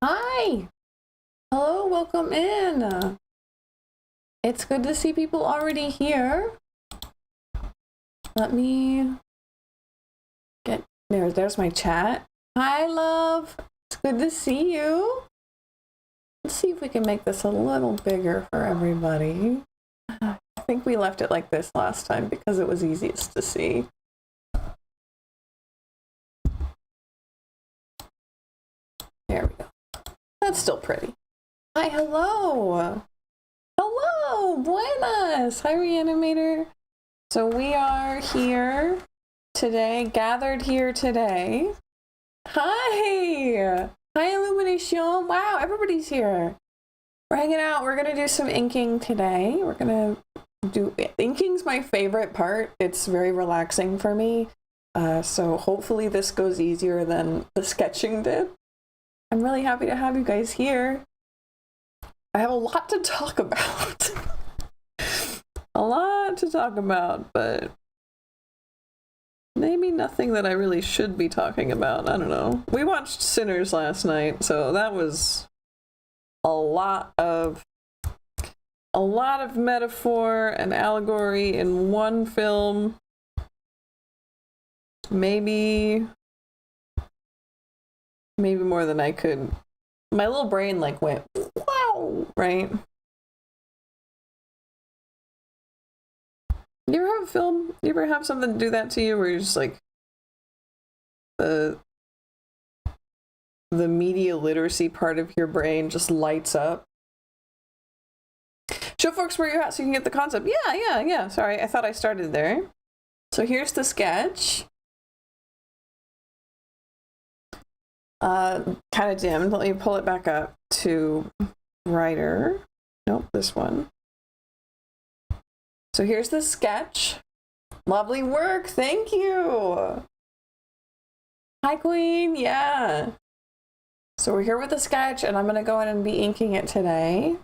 Hi! Hello, welcome in. It's good to see people already here. Let me get there's my chat. Hi, love. It's good to see you. Let's see if we can make this a little bigger for everybody. I think we left it like this last time because it was easiest to see. There we go. That's still pretty. Hi, hello. Hello, buenas. Hi, Reanimator. So we are here today, gathered here today. Hi. Hi, Illumination. Wow, everybody's here. We're hanging out. We're going to do some inking today. We're going to do... Inking's my favorite part. It's very relaxing for me. So hopefully this goes easier than the sketching did. I'm really happy to have you guys here. I have a lot to talk about. A lot to talk about, but maybe nothing that I really should be talking about. I don't know. We watched Sinners last night, so that was a lot of metaphor and allegory in one film. Maybe more than I could. My little brain like went wow, right? You ever have a film? You ever have something do that to you where you're just like the media literacy part of your brain just lights up? Show folks where you're at so you can get the concept. Yeah. Sorry, I thought I started there. So here's the sketch. Kind of dimmed. Let me pull it back up to writer. Nope, this one. So here's the sketch. Lovely work, thank you. Hi, Queen, yeah. So we're here with the sketch, and I'm gonna go in and be inking it today.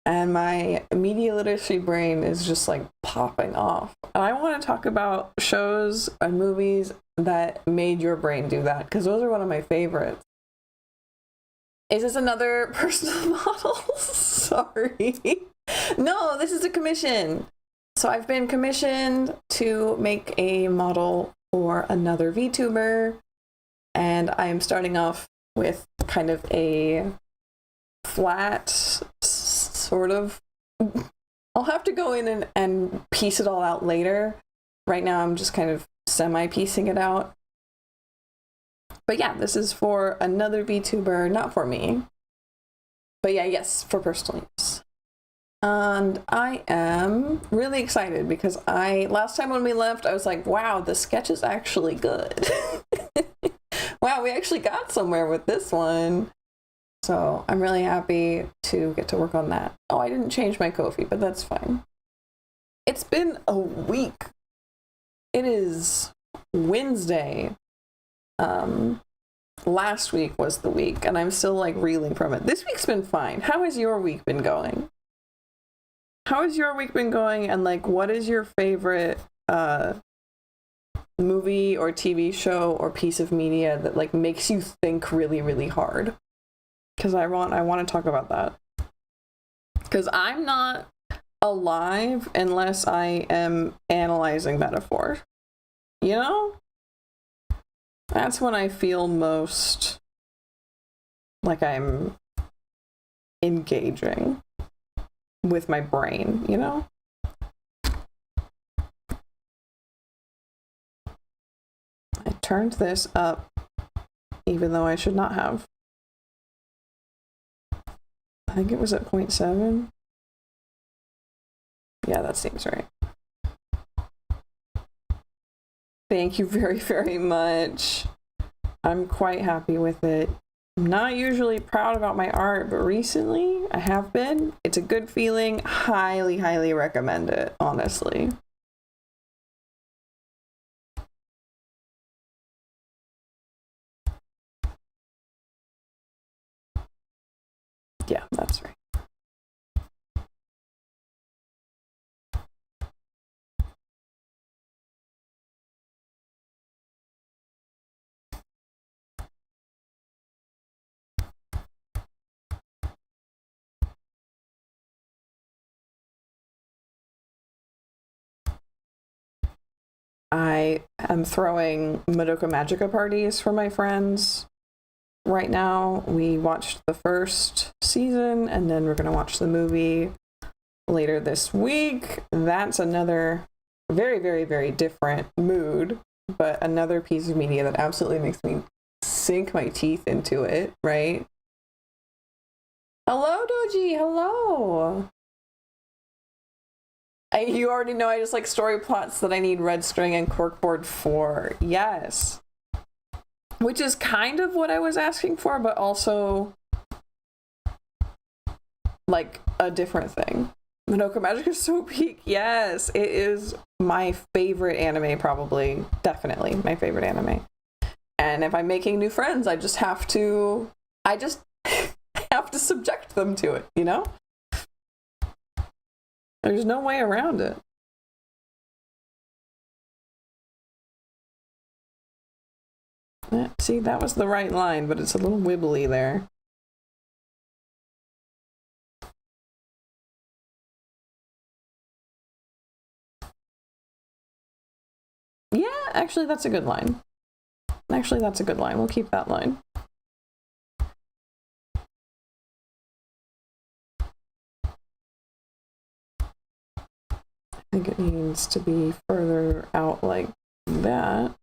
And my media literacy brain is just like popping off. And I want to talk about shows and movies that made your brain do that, because those are one of my favorites. Is this another personal model? Sorry. No, this is a commission. So I've been commissioned to make a model for another VTuber, and I am starting off with kind of a flat sort of... I'll have to go in and piece it all out later. Right now I'm just kind of semi-piecing it out. But yeah, this is for another VTuber, not for me. But yeah, yes, for personal use. And I am really excited because last time when we left, I was like, wow, the sketch is actually good. Wow, we actually got somewhere with this one. So I'm really happy to get to work on that. Oh, I didn't change my Ko-fi, but that's fine. It's been a week. It is Wednesday. Last week was the week, and I'm still like reeling from it. This week's been fine. How has your week been going? How has your week been going, and like what is your favorite movie or TV show or piece of media that like makes you think really, really hard? Because I want to talk about that. Because I'm not alive unless I am analyzing metaphor. You know? That's when I feel most like I'm engaging with my brain, you know? I turned this up even though I should not have. I think it was at 0.7. Yeah, that seems right. Thank you very, very much. I'm quite happy with it. I'm not usually proud about my art, but recently I have been. It's a good feeling. Highly, highly recommend it, honestly. Yeah, that's right. am throwing Madoka Magica parties for my friends right now. We watched the first season, and then we're going to watch the movie later this week. That's another very, very, very different mood, but another piece of media that absolutely makes me sink my teeth into it, right? Hello, Doji. Hello. You already know I just like story plots that I need red string and corkboard for. Yes. Which is kind of what I was asking for, but also like a different thing. Madoka Magica is so peak. Yes, it is my favorite anime, probably. Definitely my favorite anime. And if I'm making new friends, I just have to have to subject them to it, you know? There's no way around it. See, that was the right line, but it's a little wibbly there. Yeah, actually, that's a good line. Actually, that's a good line. We'll keep that line. I think it needs to be further out like that.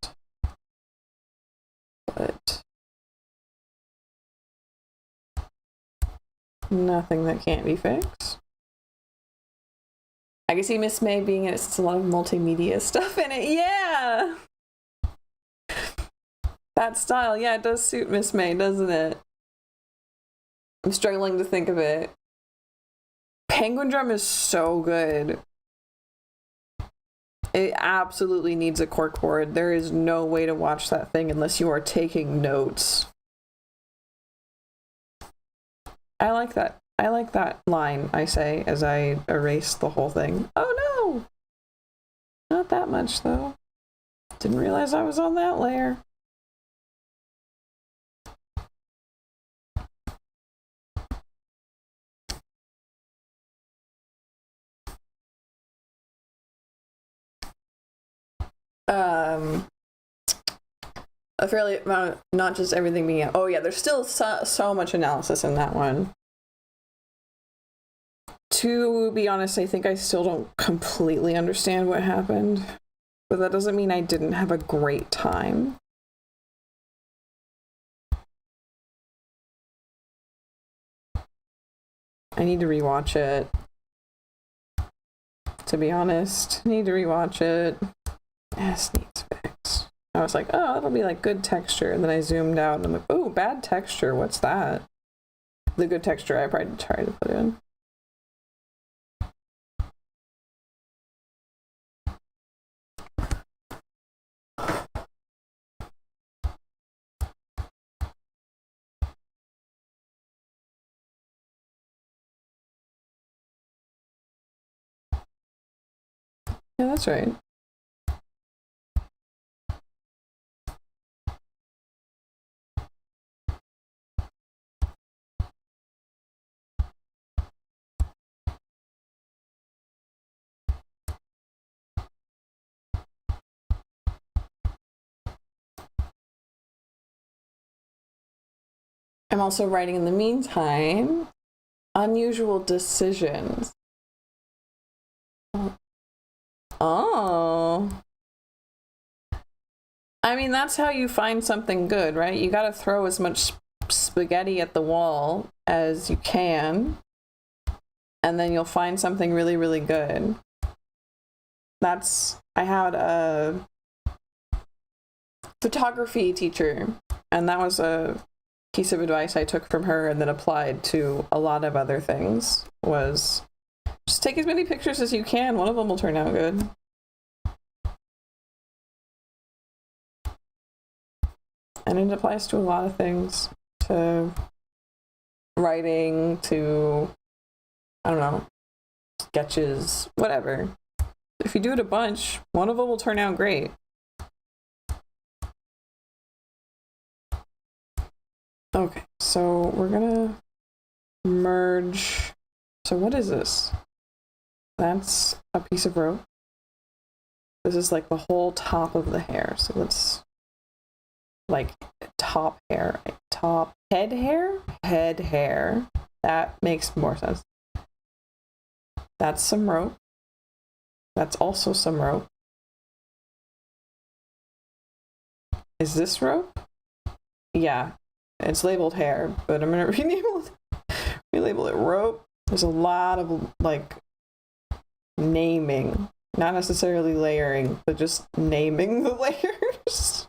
But nothing that can't be fixed. I can see Miss May being in it. It's a lot of multimedia stuff in it. Yeah! That style, yeah, it does suit Miss May, doesn't it? I'm struggling to think of it. Penguin Drum is so good. It absolutely needs a corkboard. There is no way to watch that thing unless you are taking notes. I like that. I like that line, I say, as I erase the whole thing. Oh no! Not that much, though. Didn't realize I was on that layer. A fairly amount, not just everything being, oh yeah, there's still so much analysis in that one. To be honest, I think I still don't completely understand what happened, but that doesn't mean I didn't have a great time. I need to rewatch it. To be honest, I need to rewatch it. Yes, needs fix. I was like, oh, that'll be like good texture. And then I zoomed out and I'm like, oh, bad texture. What's that? The good texture I probably tried to put in. Yeah, that's right. I'm also writing in the meantime, unusual decisions. Oh. I mean, that's how you find something good, right? You gotta throw as much spaghetti at the wall as you can, and then you'll find something really, really good. I had a photography teacher, and that was a piece of advice I took from her and then applied to a lot of other things, was just take as many pictures as you can. One of them will turn out good. And it applies to a lot of things, to writing, to, I don't know, sketches, whatever. If you do it a bunch, one of them will turn out great. Okay, so we're gonna merge. So what is this? That's a piece of rope. This is like the whole top of the hair. So let's like top hair, top head hair, head hair. That makes more sense. That's some rope. That's also some rope. Is this rope? Yeah, it's labeled hair, but I'm gonna relabel it rope. There's a lot of like naming, not necessarily layering, but just naming the layers.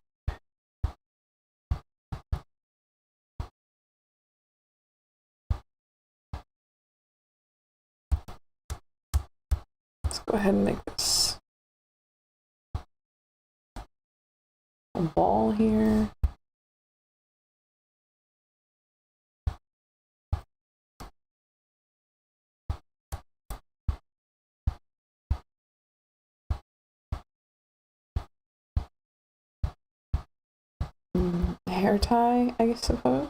Let's go ahead and make this a ball here. Hair tie, I suppose.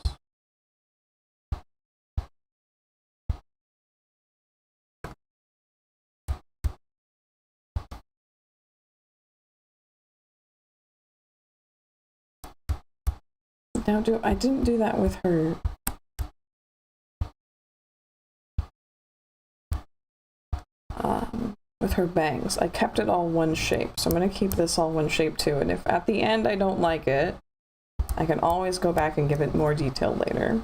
Now I didn't do that with her. With her bangs. I kept it all one shape, so I'm gonna keep this all one shape too. And if at the end I don't like it, I can always go back and give it more detail later.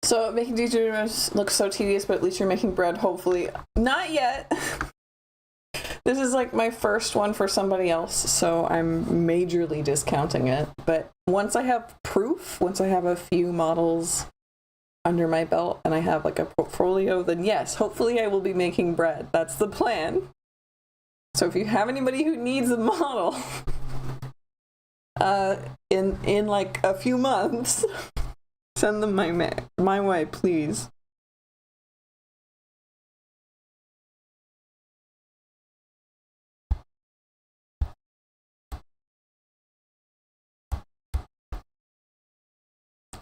So making Vtubers look so tedious, but at least you're making bread, hopefully. Not yet. This is like my first one for somebody else, so I'm majorly discounting it. But once I have proof, once I have a few models under my belt and I have like a portfolio, then yes, hopefully I will be making bread. That's the plan. So if you have anybody who needs a model in like a few months, send them my way, please.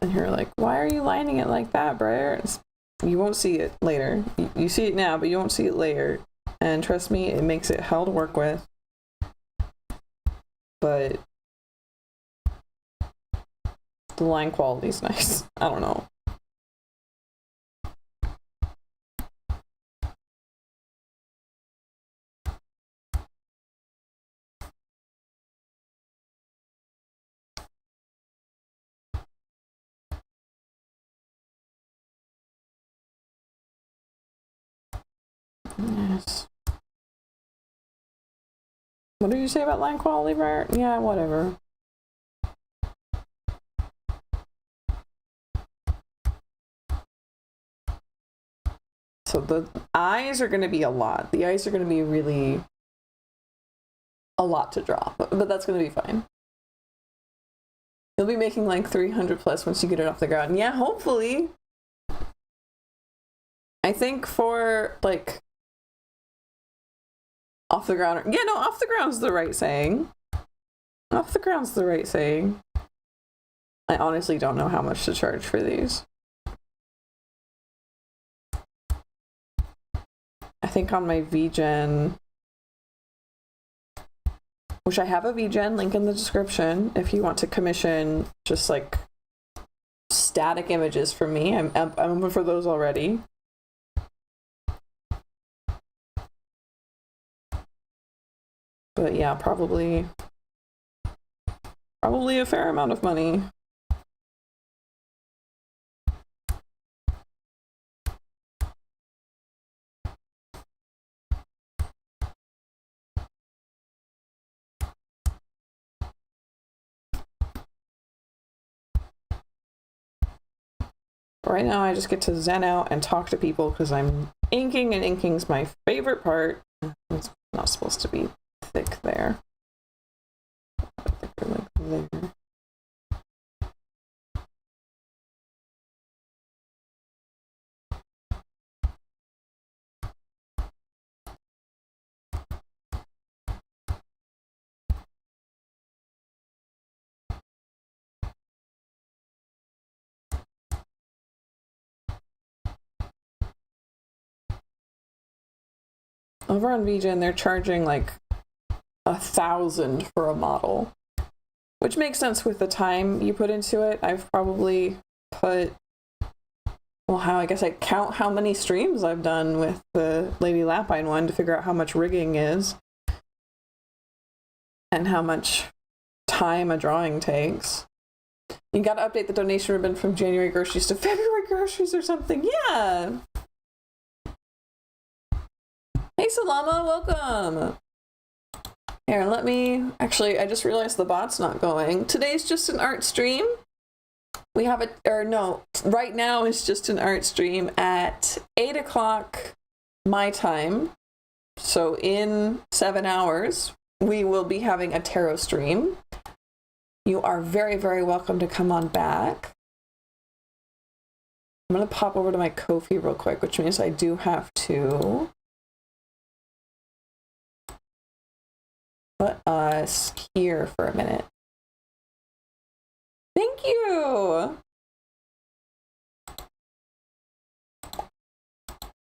And you're like, why are you lining it like that, Briar? You won't see it later. You see it now, but you won't see it later. And trust me, it makes it hell to work with. But the line quality is nice. I don't know. Yes. What did you say about line quality, Briar? Yeah, whatever. So the eyes are going to be a lot. The eyes are going to be really a lot to draw, but that's going to be fine. You'll be making like 300 plus once you get it off the ground. Yeah, hopefully. I think for like off the ground. Yeah, no, off the ground's the right saying. Off the ground's the right saying. I honestly don't know how much to charge for these. I think on my VGen, which I have a VGen link in the description if you want to commission just like static images from me. I'm open for those already. But yeah, probably a fair amount of money. But right now I just get to zen out and talk to people because I'm inking, and inking's my favorite part. It's not supposed to be thick there. Thicker like there. Over on VGen, they're charging like 1,000 for a model, which makes sense with the time you put into it. I've probably put, well, I guess I count how many streams I've done with the Lady Lapine one to figure out how much rigging is and how much time a drawing takes. You gotta update the donation ribbon from January groceries to February groceries or something. Yeah. Hey Salama, welcome. Here, let me, actually, I just realized the bot's not going. Today's just an art stream. We have it, or no, right now is just an art stream at 8 o'clock my time. So in 7 hours, we will be having a tarot stream. You are very, very welcome to come on back. I'm gonna pop over to my Ko-fi real quick, which means I do have to put us here for a minute. Thank you.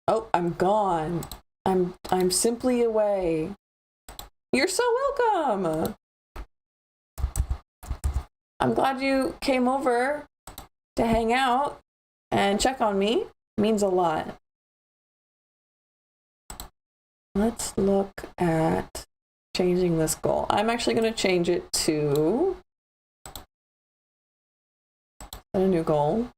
Oh, I'm gone. I'm simply away. You're so welcome. I'm glad you came over to hang out and check on me. It means a lot. Let's look at changing this goal. I'm actually going to change it to a new goal.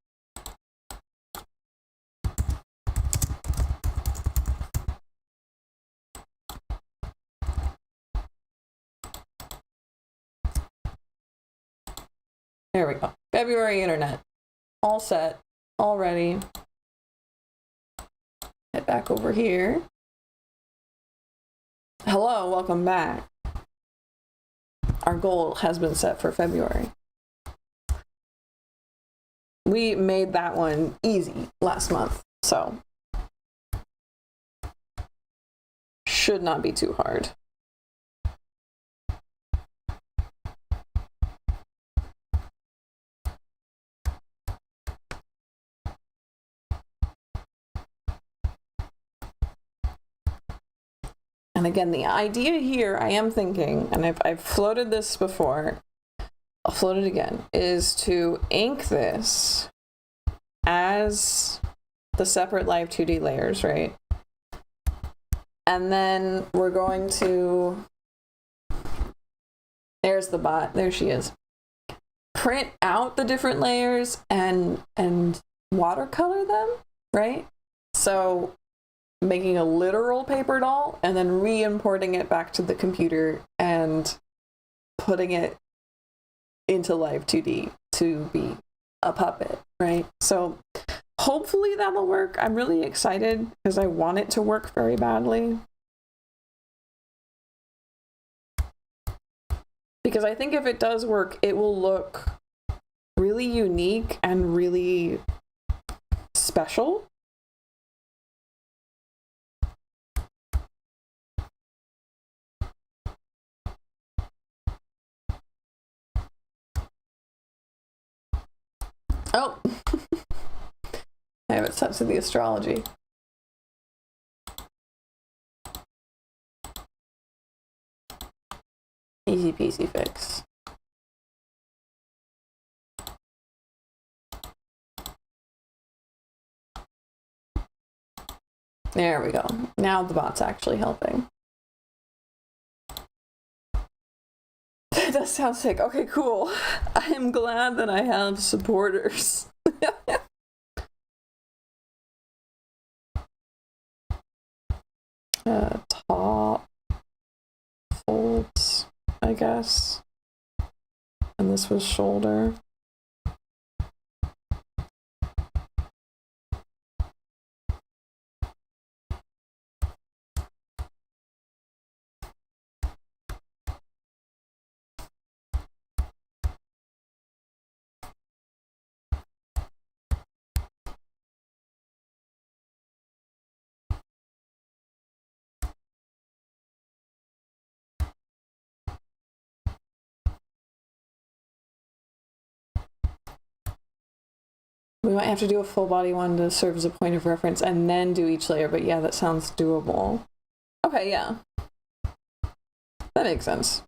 There we go. February internet. All set. All ready. Head back over here. Hello, welcome back. Our goal has been set for February. We made that one easy last month, so should not be too hard. And again, the idea here, I am thinking, and I've floated this before, I'll float it again, is to ink this as the separate live 2D layers, right? And then we're going to, there's the bot, there she is. Print out the different layers and watercolor them, right? So making a literal paper doll and then re-importing it back to the computer and putting it into live 2D to be a puppet, right? So hopefully that'll work. I'm really excited because I want it to work very badly. Because I think if it does work, it will look really unique and really special. Oh, I have it set to the astrology. Easy peasy fix. There we go. Now the bot's actually helping. That does sound sick. Okay, cool. I am glad that I have supporters. Top folds, I guess. And this was shoulder. We might have to do a full body one to serve as a point of reference and then do each layer, but yeah, that sounds doable. Okay, yeah. That makes sense.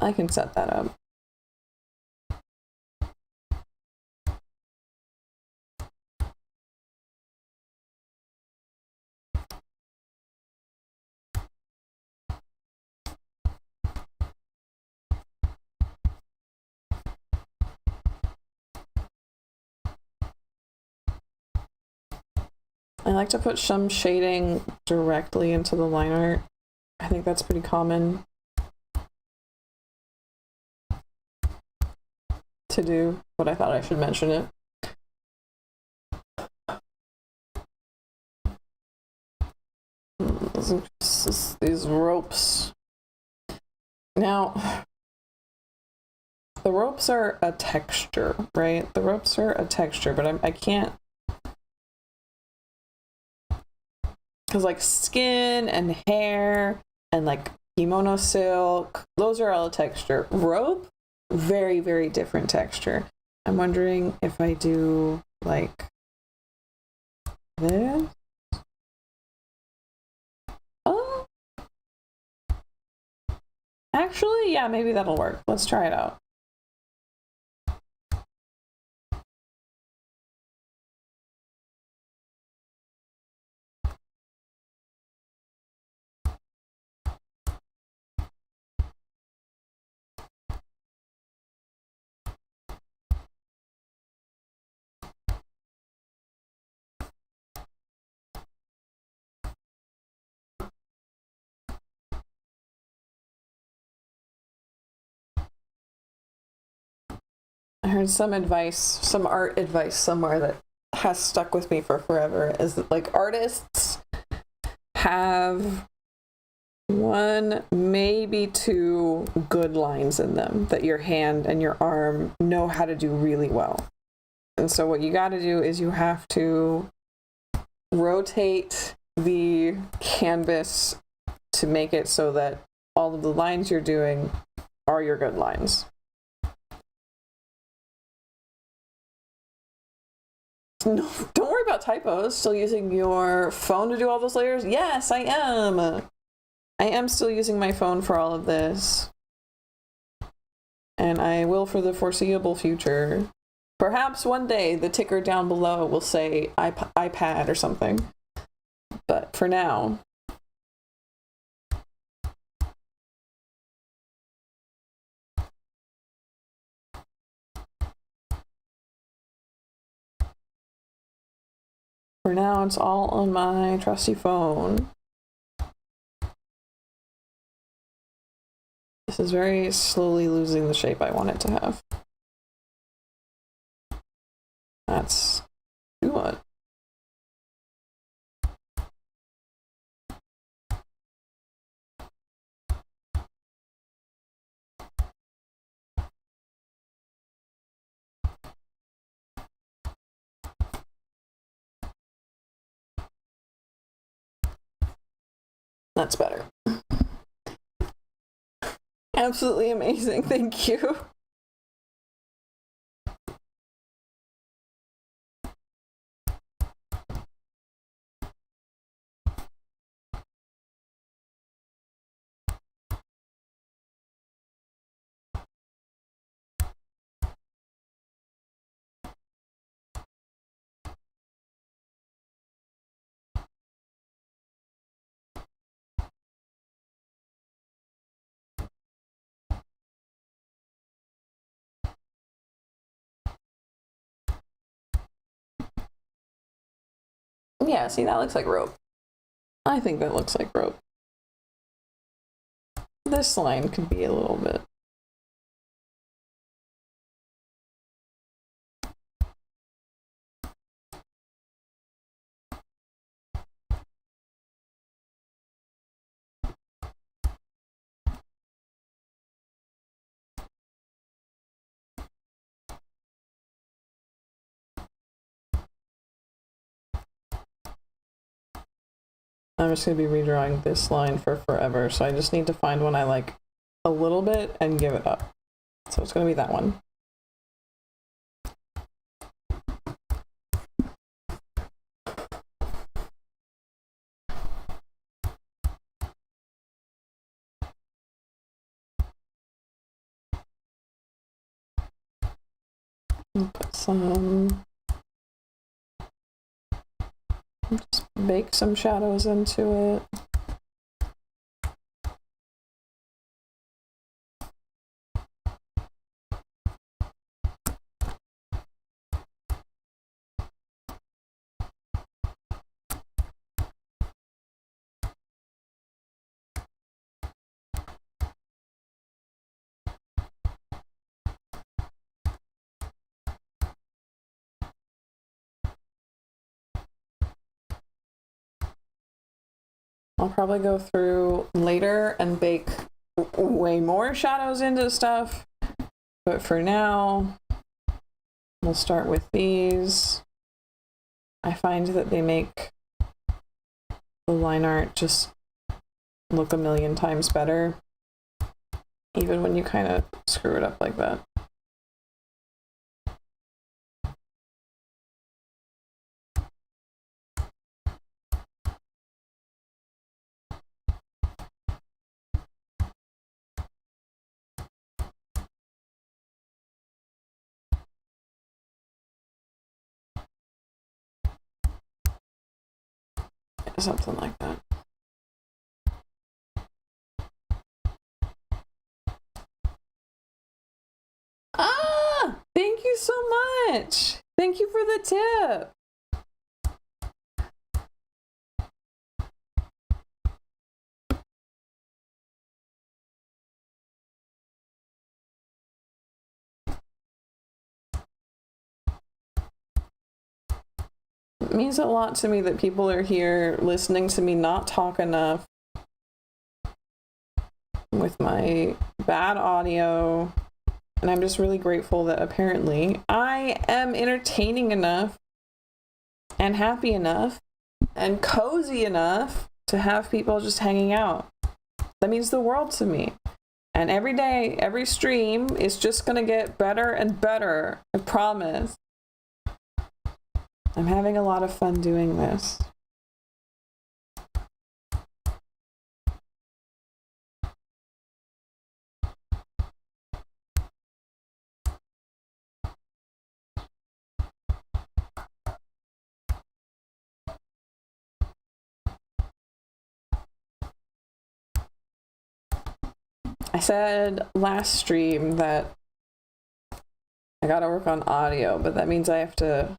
I can set that up. I like to put some shading directly into the line art. I think that's pretty common to do, but I thought I should mention it. These ropes. Now, the ropes are a texture, right? The ropes are a texture, but I can't, because like skin and hair and like kimono silk, those are all a texture. Rope, very, very different texture. I'm wondering if I do like this. Oh, actually, yeah, maybe that'll work. Let's try it out. I heard some advice, some art advice somewhere that has stuck with me for forever, is that like artists have one, maybe two good lines in them that your hand and your arm know how to do really well. And so what you got to do is you have to rotate the canvas to make it so that all of the lines you're doing are your good lines. No, don't worry about typos. Still using your phone to do all those layers? Yes, I am. I am still using my phone for all of this. And I will for the foreseeable future. Perhaps one day the ticker down below will say iPad or something. But for now, it's all on my trusty phone. This is very slowly losing the shape I want it to have. That's good. That's better. Absolutely amazing. Thank you. Yeah, see, that looks like rope. I think that looks like rope. This line could be a little bit. I'm just going to be redrawing this line for forever, so I just need to find one I like a little bit and give it up. So it's going to be that one. Put some, just bake some shadows into it. I'll probably go through later and bake way more shadows into stuff. But for now, we'll start with these. I find that they make the line art just look a million times better, even when you kind of screw it up like that. Something like that. Ah! Thank you so much! Thank you for the tip! It means a lot to me that people are here listening to me not talk enough with my bad audio. And I'm just really grateful that apparently I am entertaining enough and happy enough and cozy enough to have people just hanging out. That means the world to me. And every day, every stream is just gonna get better and better. I promise. I'm having a lot of fun doing this. I said last stream that I gotta work on audio, but that means I have to...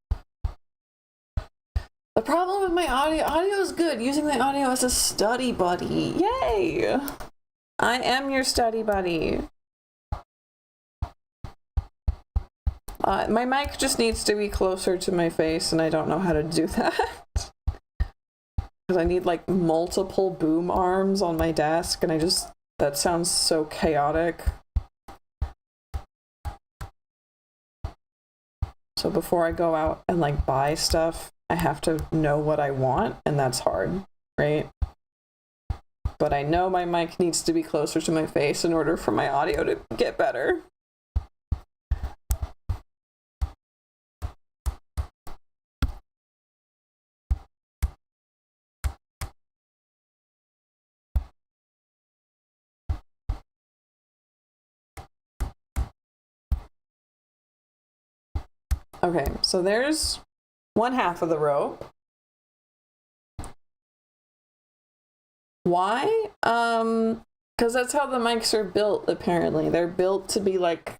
The problem with my audio is good. Using the audio as a study buddy. Yay! I am your study buddy. My mic just needs to be closer to my face, and I don't know how to do that. Because I need like multiple boom arms on my desk, and that sounds so chaotic. So before I go out and like buy stuff, I have to know what I want, and that's hard, right? But I know my mic needs to be closer to my face in order for my audio to get better. Okay, so there's one half of the rope. Why? Because that's how the mics are built, apparently. They're built to be like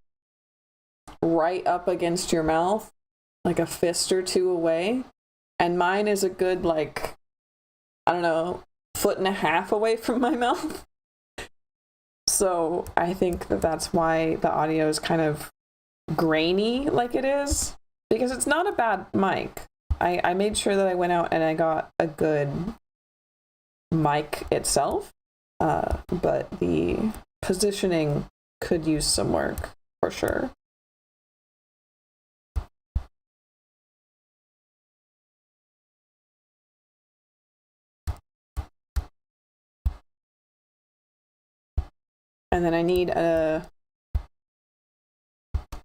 right up against your mouth, like a fist or two away. And mine is a good, like, I don't know, 1.5 feet away from my mouth. So I think that that's why the audio is kind of grainy like it is, because it's not a bad mic. I made sure that I went out and I got a good mic itself, but the positioning could use some work for sure. And then I need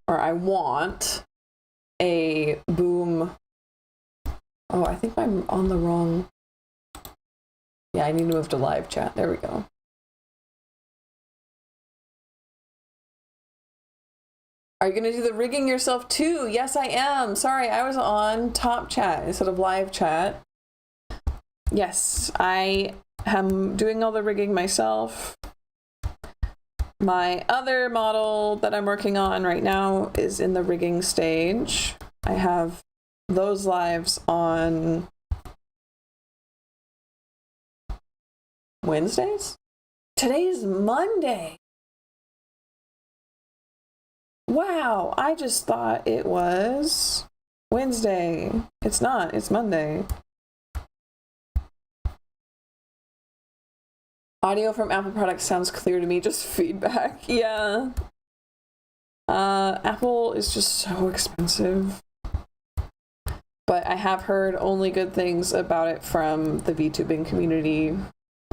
I want a boom. Oh, I think I'm on the wrong. Yeah, I need to move to live chat. There we go. Are you gonna do the rigging yourself too? Yes, I am. Sorry, I was on top chat instead of live chat. Yes, I am doing all the rigging myself. My other model that I'm working on right now is in the rigging stage. I have those lives on Wednesdays? Today's Monday. Wow, I just thought it was Wednesday. It's not, it's Monday. Audio from Apple products sounds clear to me, just feedback. Yeah. Apple is just so expensive. But I have heard only good things about it from the VTubing community.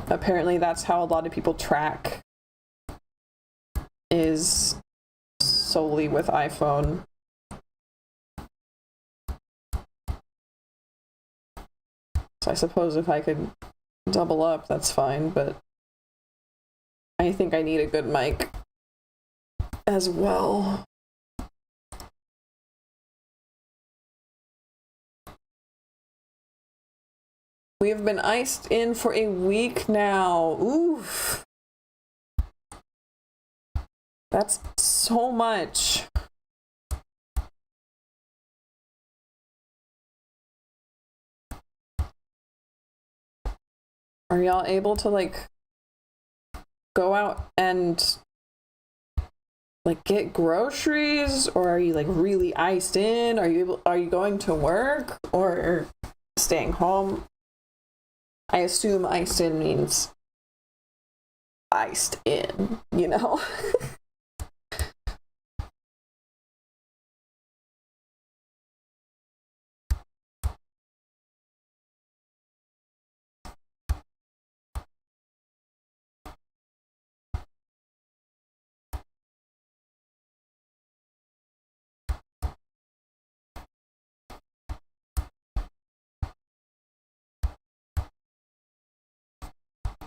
Apparently that's how a lot of people track, is solely with iPhone. So I suppose if I could double up, that's fine, but I think I need a good mic as well. We have been iced in for a week now. Oof. That's so much. Are y'all able to like go out and like get groceries, or are you like really iced in? Are you going to work or staying home? I assume iced in means iced in, you know?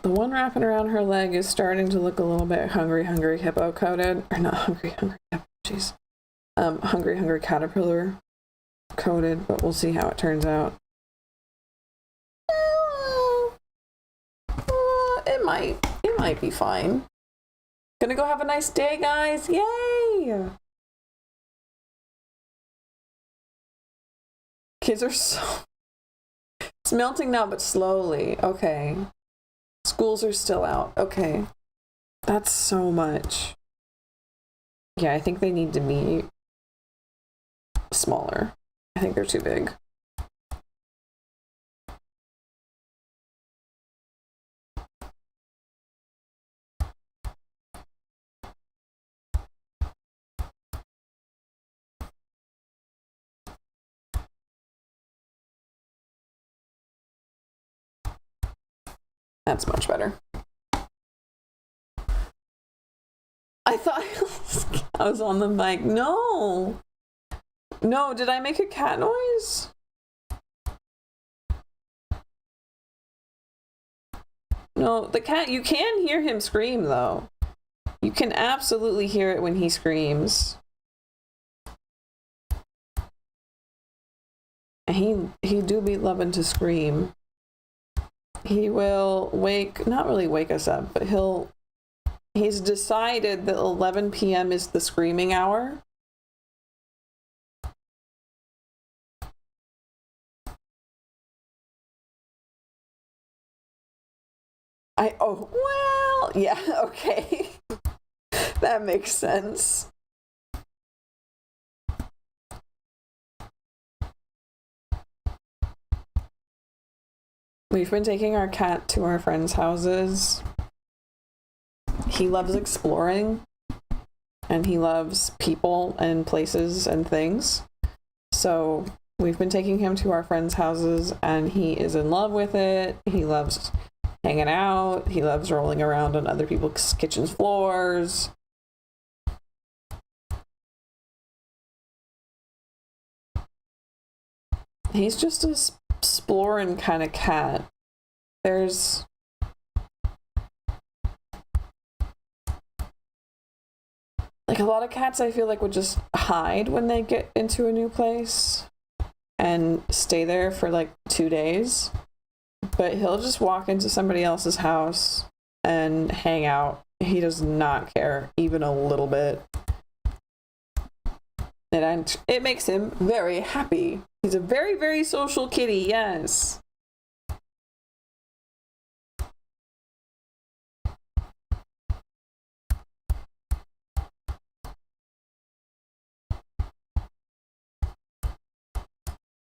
The one wrapping around her leg is starting to look a little bit hungry hippo coated. Or not hungry hippo, jeez. Hungry caterpillar coated, but we'll see how it turns out. It might be fine. Gonna go have a nice day, guys. Yay! Kids are so... It's melting now, but slowly. Okay. Schools are still out. Okay. That's so much. Yeah, I think they need to be smaller. I think they're too big. That's much better. I thought I was on the mic. No, did I make a cat noise? No, the cat, you can hear him scream though. You can absolutely hear it when he screams. And he do be loving to scream. He will not really wake us up, but he's decided that 11 p.m. is the screaming hour. Well, yeah, okay. That makes sense. We've been taking our cat to our friends' houses. He loves exploring, and he loves people and places and things. So we've been taking him to our friends' houses, and he is in love with it. He loves hanging out. He loves rolling around on other people's kitchen floors. He's just a exploring kind of cat. There's Like a lot of cats I feel like would just hide when they get into a new place and stay there for like 2 days. But he'll just walk into somebody else's house and hang out. He does not care even a little bit. And it makes him very happy. He's a very, very social kitty, yes.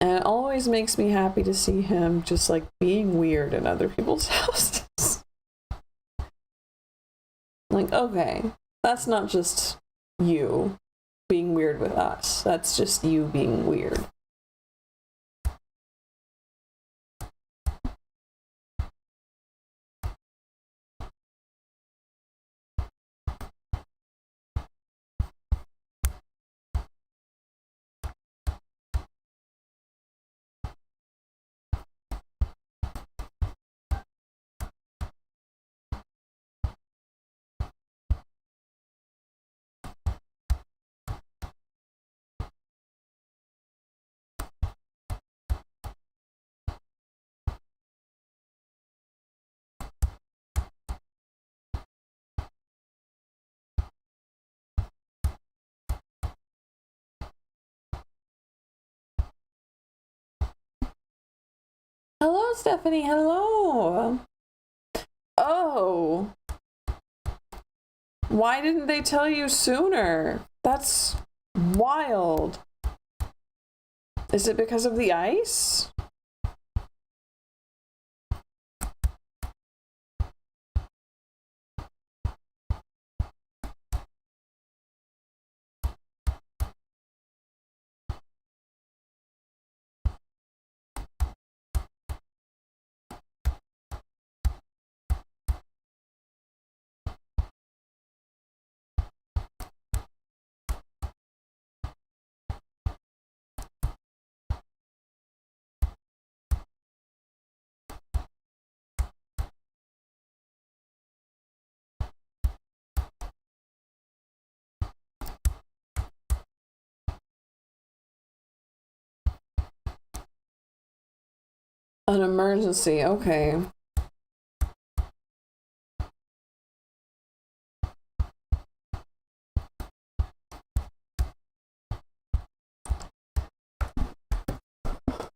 And it always makes me happy to see him just like being weird in other people's houses. Like, okay, that's not just you being weird with us. That's just you being weird. Hello, Stephanie. Hello. Oh. Why didn't they tell you sooner? That's wild. Is it because of the ice? An emergency, okay.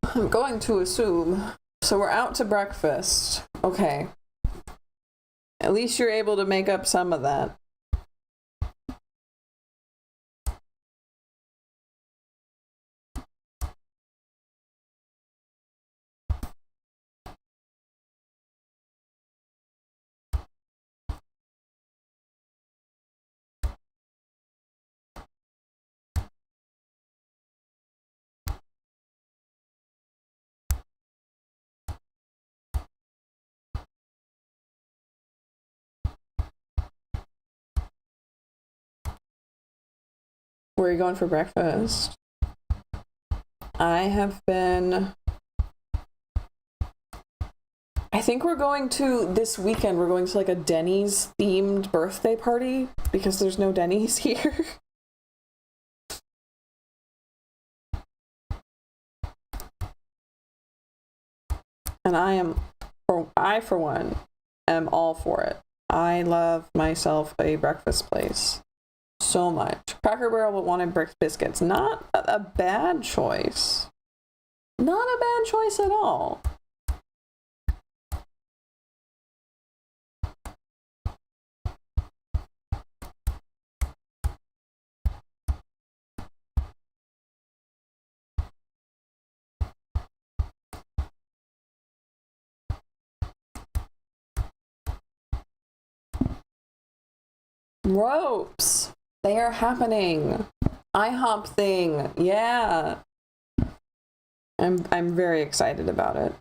I'm going to assume. So we're out to breakfast. Okay. At least you're able to make up some of that. Where are you going for breakfast? I have been... I think we're going to, this weekend, we're going to like a Denny's themed birthday party because there's no Denny's here. And I for one, am all for it. I love myself a breakfast place so much. Cracker Barrel wanted biscuits. Not a bad choice. Not a bad choice at all. Ropes. They are happening. IHOP thing. Yeah. I'm very excited about it.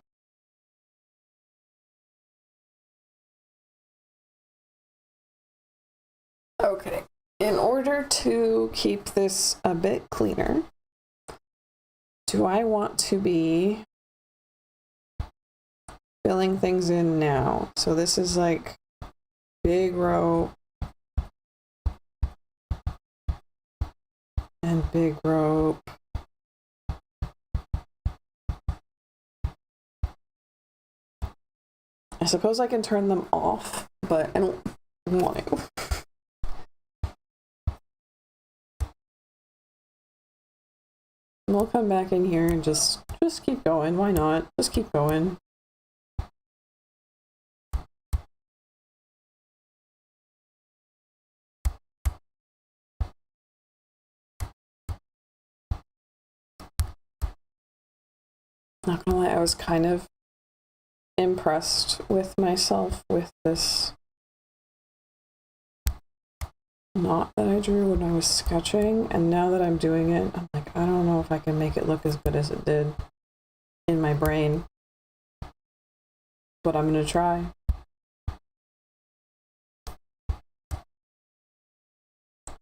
Okay. In order to keep this a bit cleaner, do I want to be filling things in now? So this is like big row. and big rope. I suppose I can turn them off, but I don't want to. We'll come back in here and just keep going. Why not? Just keep going. Not gonna lie, I was kind of impressed with myself with this knot that I drew when I was sketching, and now that I'm doing it, I'm like, I don't know if I can make it look as good as it did in my brain, but I'm gonna try.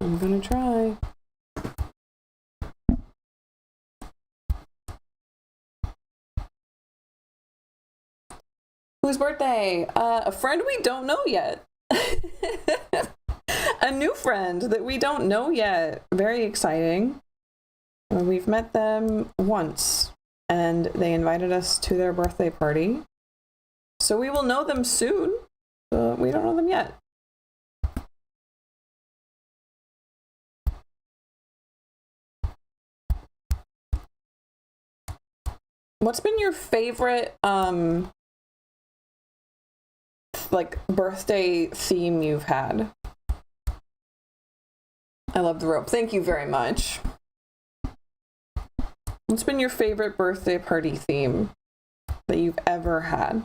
I'm gonna try. Whose birthday? A friend we don't know yet. A new friend that we don't know yet. Very exciting. We've met them once, and they invited us to their birthday party. So we will know them soon, but we don't know them yet. What's been your favorite, like, birthday theme you've had? I love the rope. Thank you very much. What's been your favorite birthday party theme that you've ever had?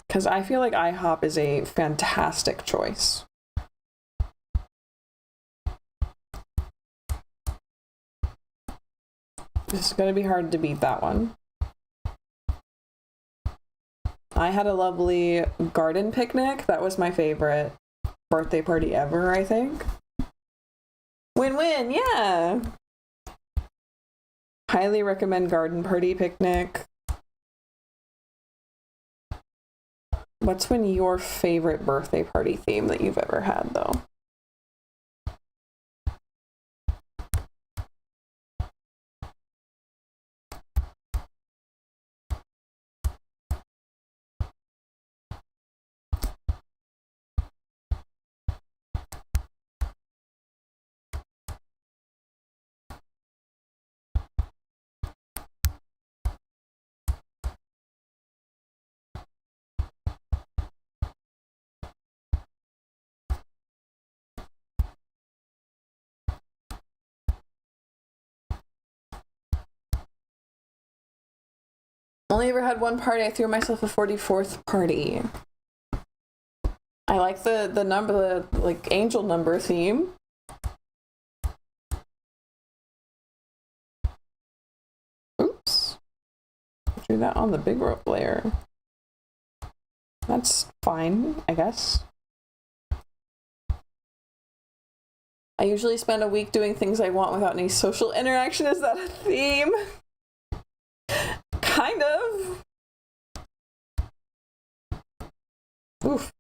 Because I feel like IHOP is a fantastic choice. It's going to be hard to beat that one. I had a lovely garden picnic. That was my favorite birthday party ever, I think. Win-win, yeah. Highly recommend garden party picnic. What's been your favorite birthday party theme that you've ever had, though? Only ever had one party. I threw myself a 44th party. I like the number, the like angel number theme. Oops. Drew that on the big rope layer. That's fine, I guess. I usually spend a week doing things I want without any social interaction. Is that a theme? Kind of. Oof.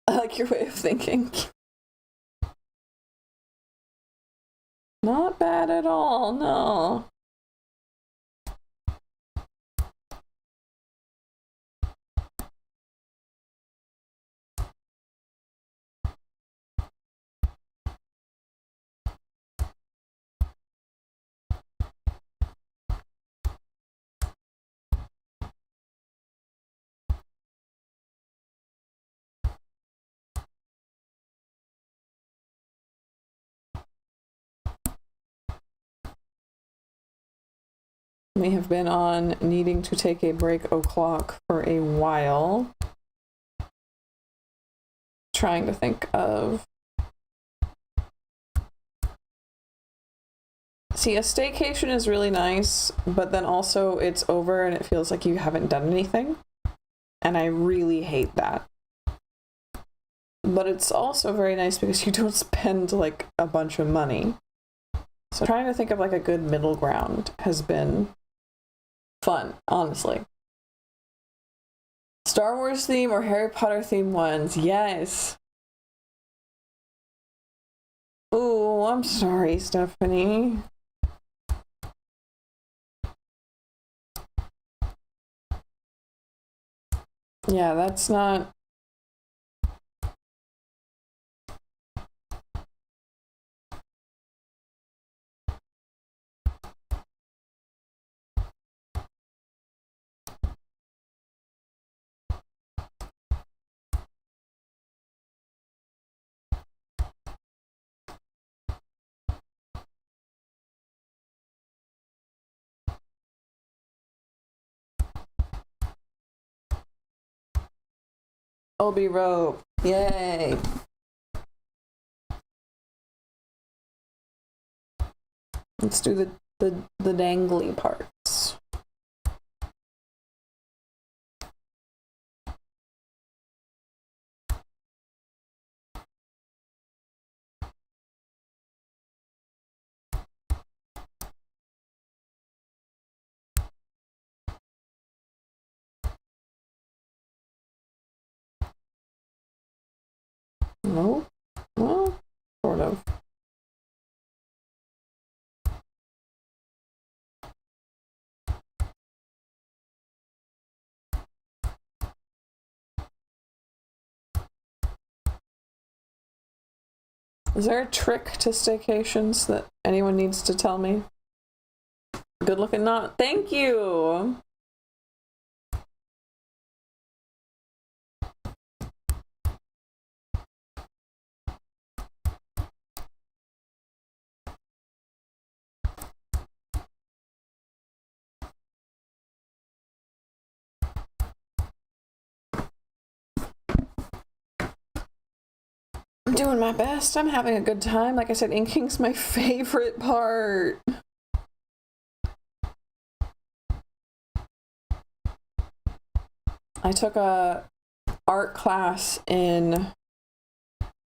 I like your way of thinking. Not bad at all, no. We have been on needing to take a break o'clock for a while. trying to think of. See, a staycation is really nice, but then also it's over and it feels like you haven't done anything. And I really hate that. But it's also very nice because you don't spend like a bunch of money. So trying to think of like a good middle ground has been fun, honestly. Star Wars theme or Harry Potter theme ones? Yes. Ooh, I'm sorry, Stephanie. Yeah, that's not... Obi rope. Yay. Let's do the dangly parts. No? Well, sort of. Is there a trick to staycations that anyone needs to tell me? Good looking knot. Thank you! I'm doing my best. I'm having a good time. Like I said, inking's my favorite part. I took a art class in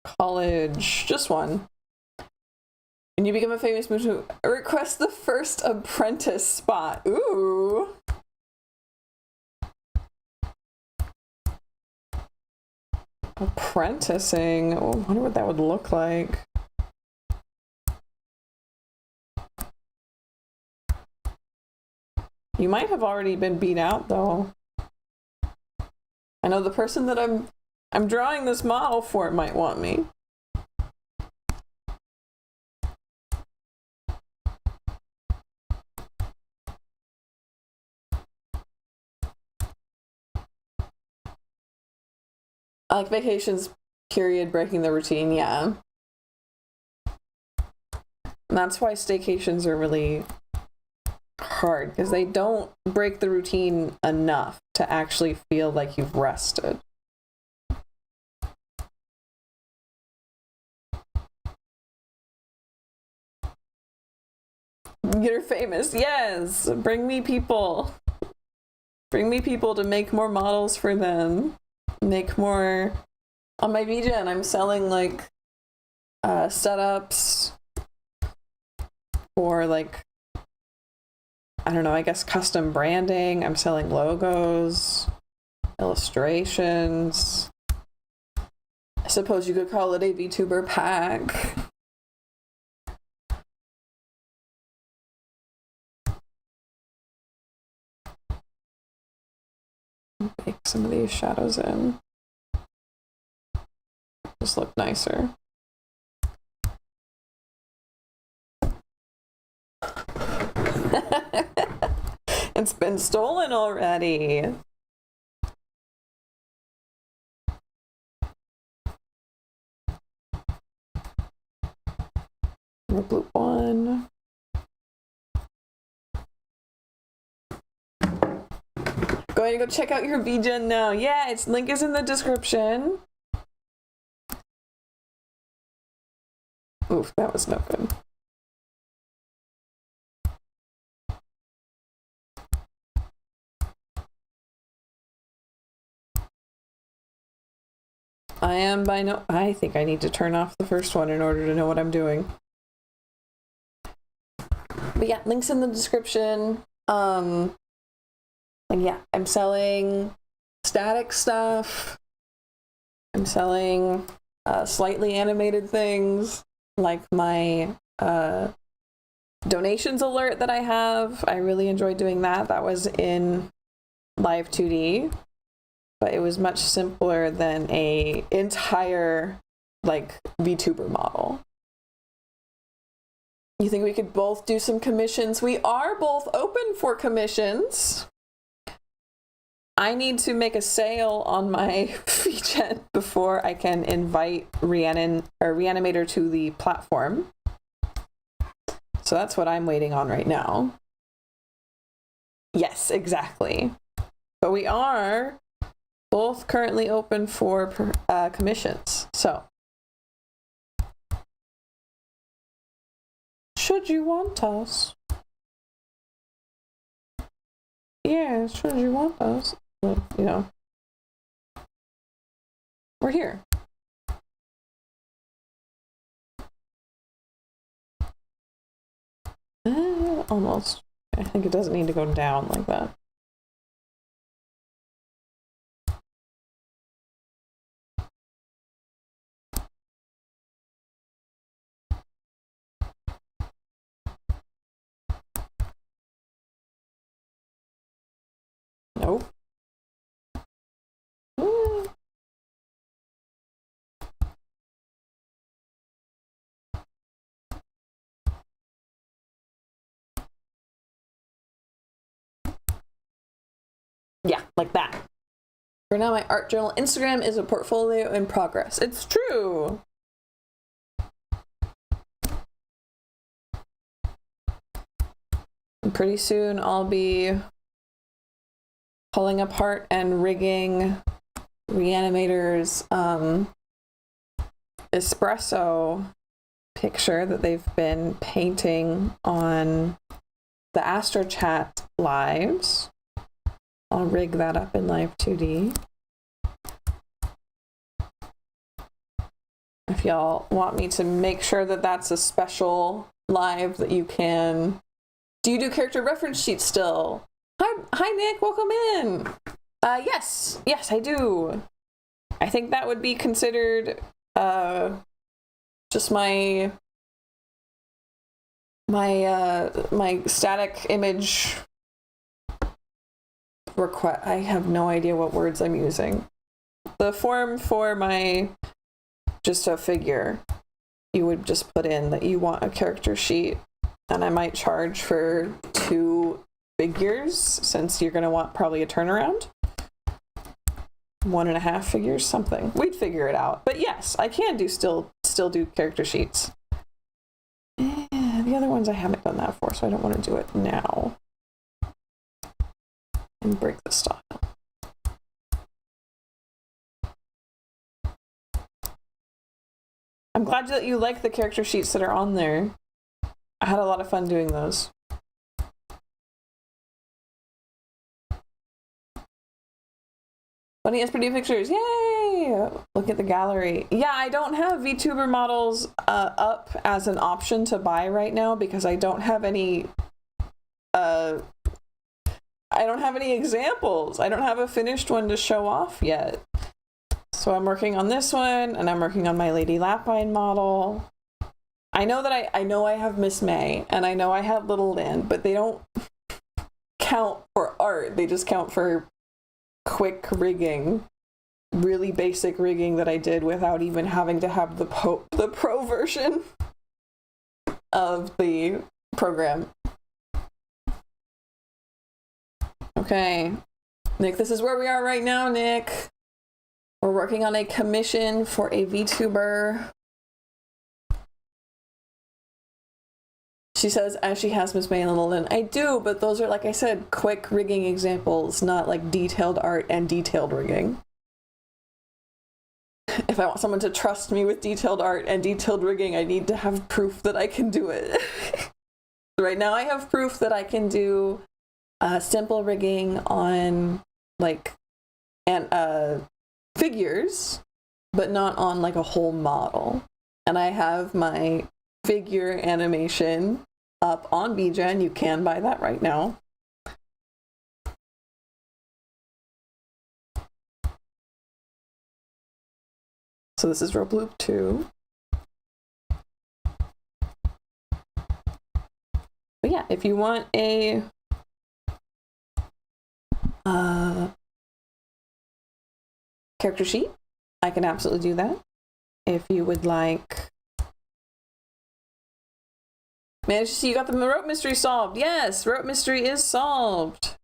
college, just one. And you become a famous mover. Request the first apprentice spot. Ooh. Apprenticing. Oh, I wonder what that would look like. You might have already been beat out though. I know the person that I'm drawing this model for might want me. I like vacations, period, breaking the routine, yeah. And that's why staycations are really hard, because they don't break the routine enough to actually feel like you've rested. Get her famous, yes! Bring me people. Bring me people to make more models for them. Make more. On my VGen, I'm selling like setups for like, I don't know, I guess custom branding. I'm selling logos, illustrations. I suppose you could call it a VTuber pack. Make some of these shadows in. Just look nicer. It's been stolen already. Blue one. Go ahead and go check out your VGen now. Yeah, its link is in the description. Oof, that was no good. I think I need to turn off the first one in order to know what I'm doing. But yeah, links in the description. And yeah, I'm selling static stuff. I'm selling slightly animated things, like my donations alert that I have. I really enjoyed doing that. That was in Live 2D, but it was much simpler than a entire like VTuber model. You think we could both do some commissions? We are both open for commissions. I need to make a sale on my VGen before I can invite Reanimator to the platform. So that's what I'm waiting on right now. Yes, exactly. But we are both currently open for commissions. So, should you want us? Yeah, should you want us? Well, you know, we're here. Almost. I think it doesn't need to go down like that. Nope. Yeah, like that. For now, my art journal Instagram is a portfolio in progress. It's true. And pretty soon I'll be pulling apart and rigging Reanimator's espresso picture that they've been painting on the AstroChat lives. I'll rig that up in Live 2D. If y'all want me to make sure that that's a special live that you can... Do you do character reference sheets still? Hi Nick, welcome in. Yes, I do. I think that would be considered just my static image request. I have no idea what words I'm using. The form for my just a figure, you would just put in that you want a character sheet, and I might charge for 2 figures since you're going to want probably a turnaround. 1.5 figures, something. We'd figure it out. But yes, I can do still do character sheets. The other ones I haven't done that for, so I don't want to do it now. And break the style. I'm glad that you like the character sheets that are on there. I had a lot of fun doing those. Funny SPD pictures, yay! Look at the gallery. Yeah, I don't have VTuber models up as an option to buy right now because I don't have any examples. I don't have a finished one to show off yet. So I'm working on this one, and I'm working on my Lady Lapine model. I know that I know I have Miss May, and I know I have Little Lynn, but they don't count for art. They just count for quick rigging, really basic rigging that I did without even having to have the pro version of the program. Okay, Nick, this is where we are right now, Nick. We're working on a commission for a VTuber. She says, as she has Miss May and Little Lynn. I do, but those are, like I said, quick rigging examples, not like detailed art and detailed rigging. if I want someone to trust me with detailed art and detailed rigging, I need to have proof that I can do it. Right now I have proof that I can do simple rigging on like figures, but not on like a whole model. And I have my figure animation up on BGen. You can buy that right now. So this is Rope Loop 2. But yeah, if you want a character sheet, I can absolutely do that. If you would like... Managed to see you got the rope mystery solved. Yes, rope mystery is solved.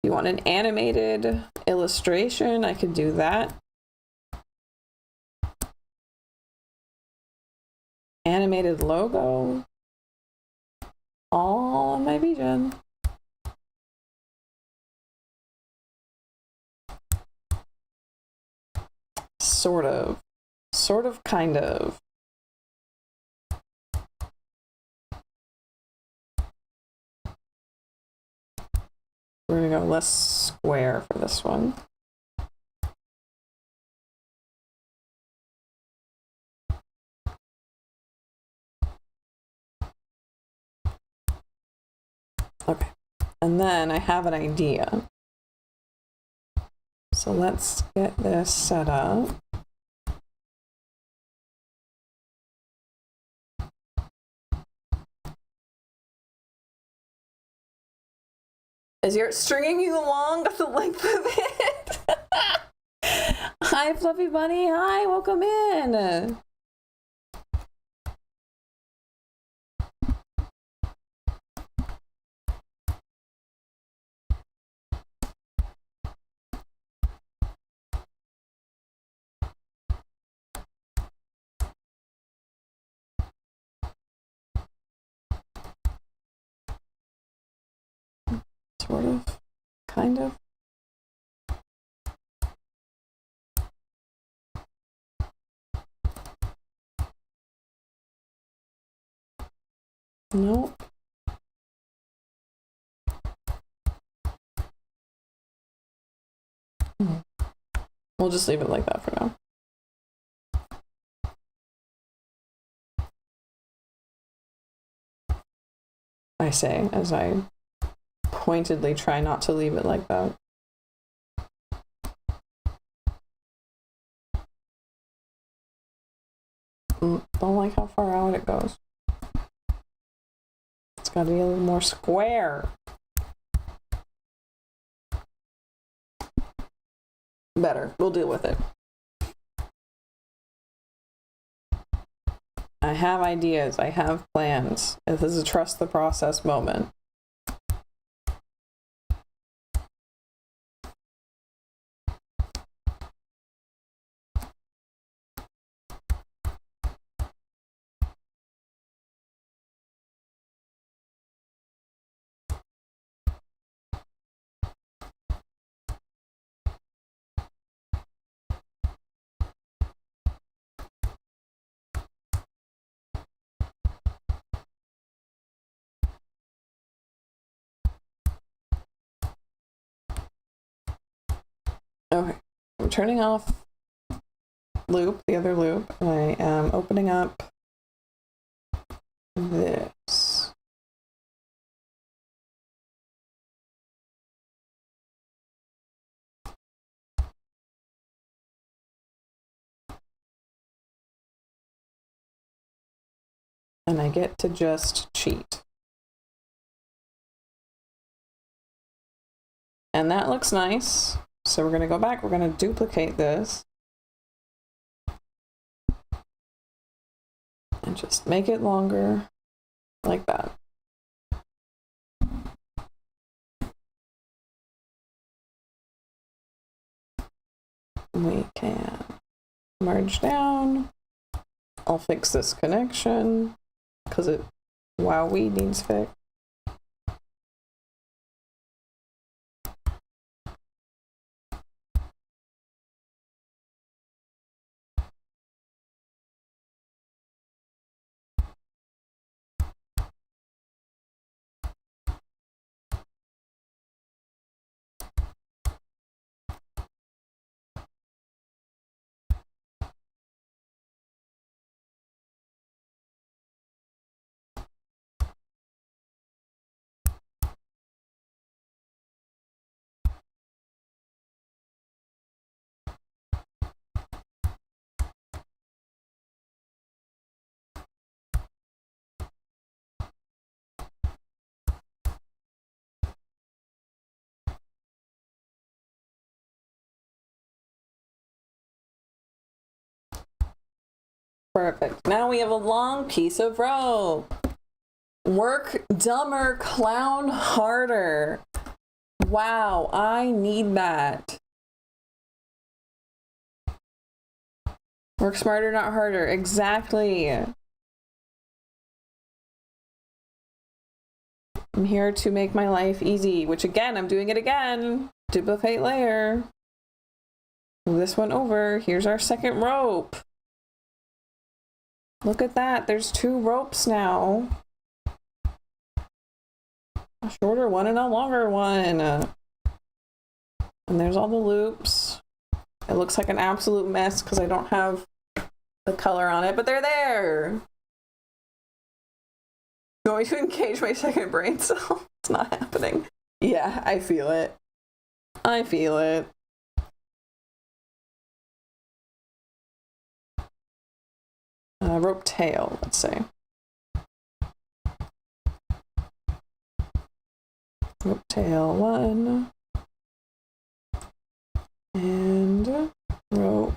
You want an animated illustration, I could do that. Animated logo. All on my BGen. Sort of, kind of. We're gonna go less square for this one. Okay, and then I have an idea. So let's get this set up. Is your stringing you along the length of it? Hi, Fluffy Bunny. Hi, welcome in. Sort of, kind of. Nope. We'll just leave it like that for now. I say, as I pointedly try not to leave it like that. Don't like how far out it goes. It's gotta be a little more square. Better, we'll deal with it. I have ideas, I have plans. This is a trust the process moment. Okay, I'm turning off loop, the other loop, and I am opening up this. And I get to just cheat. And that looks nice. So we're gonna go back, we're gonna duplicate this. And just make it longer, like that. We can merge down. I'll fix this connection, because it, wowee, needs fixed. Perfect. Now we have a long piece of rope. Work dumber, clown harder. Wow, I need that. Work smarter, not harder. Exactly. I'm here to make my life easy, which again, I'm doing it again. Duplicate layer. Move this one over. Here's our second rope. Look at that. There's 2 ropes now. A shorter one and a longer one. And there's all the loops. It looks like an absolute mess because I don't have the color on it, but they're there. You want me to engage my second brain cell? It's not happening. Yeah, I feel it. I feel it. Rope tail, let's say. Rope tail 1. And rope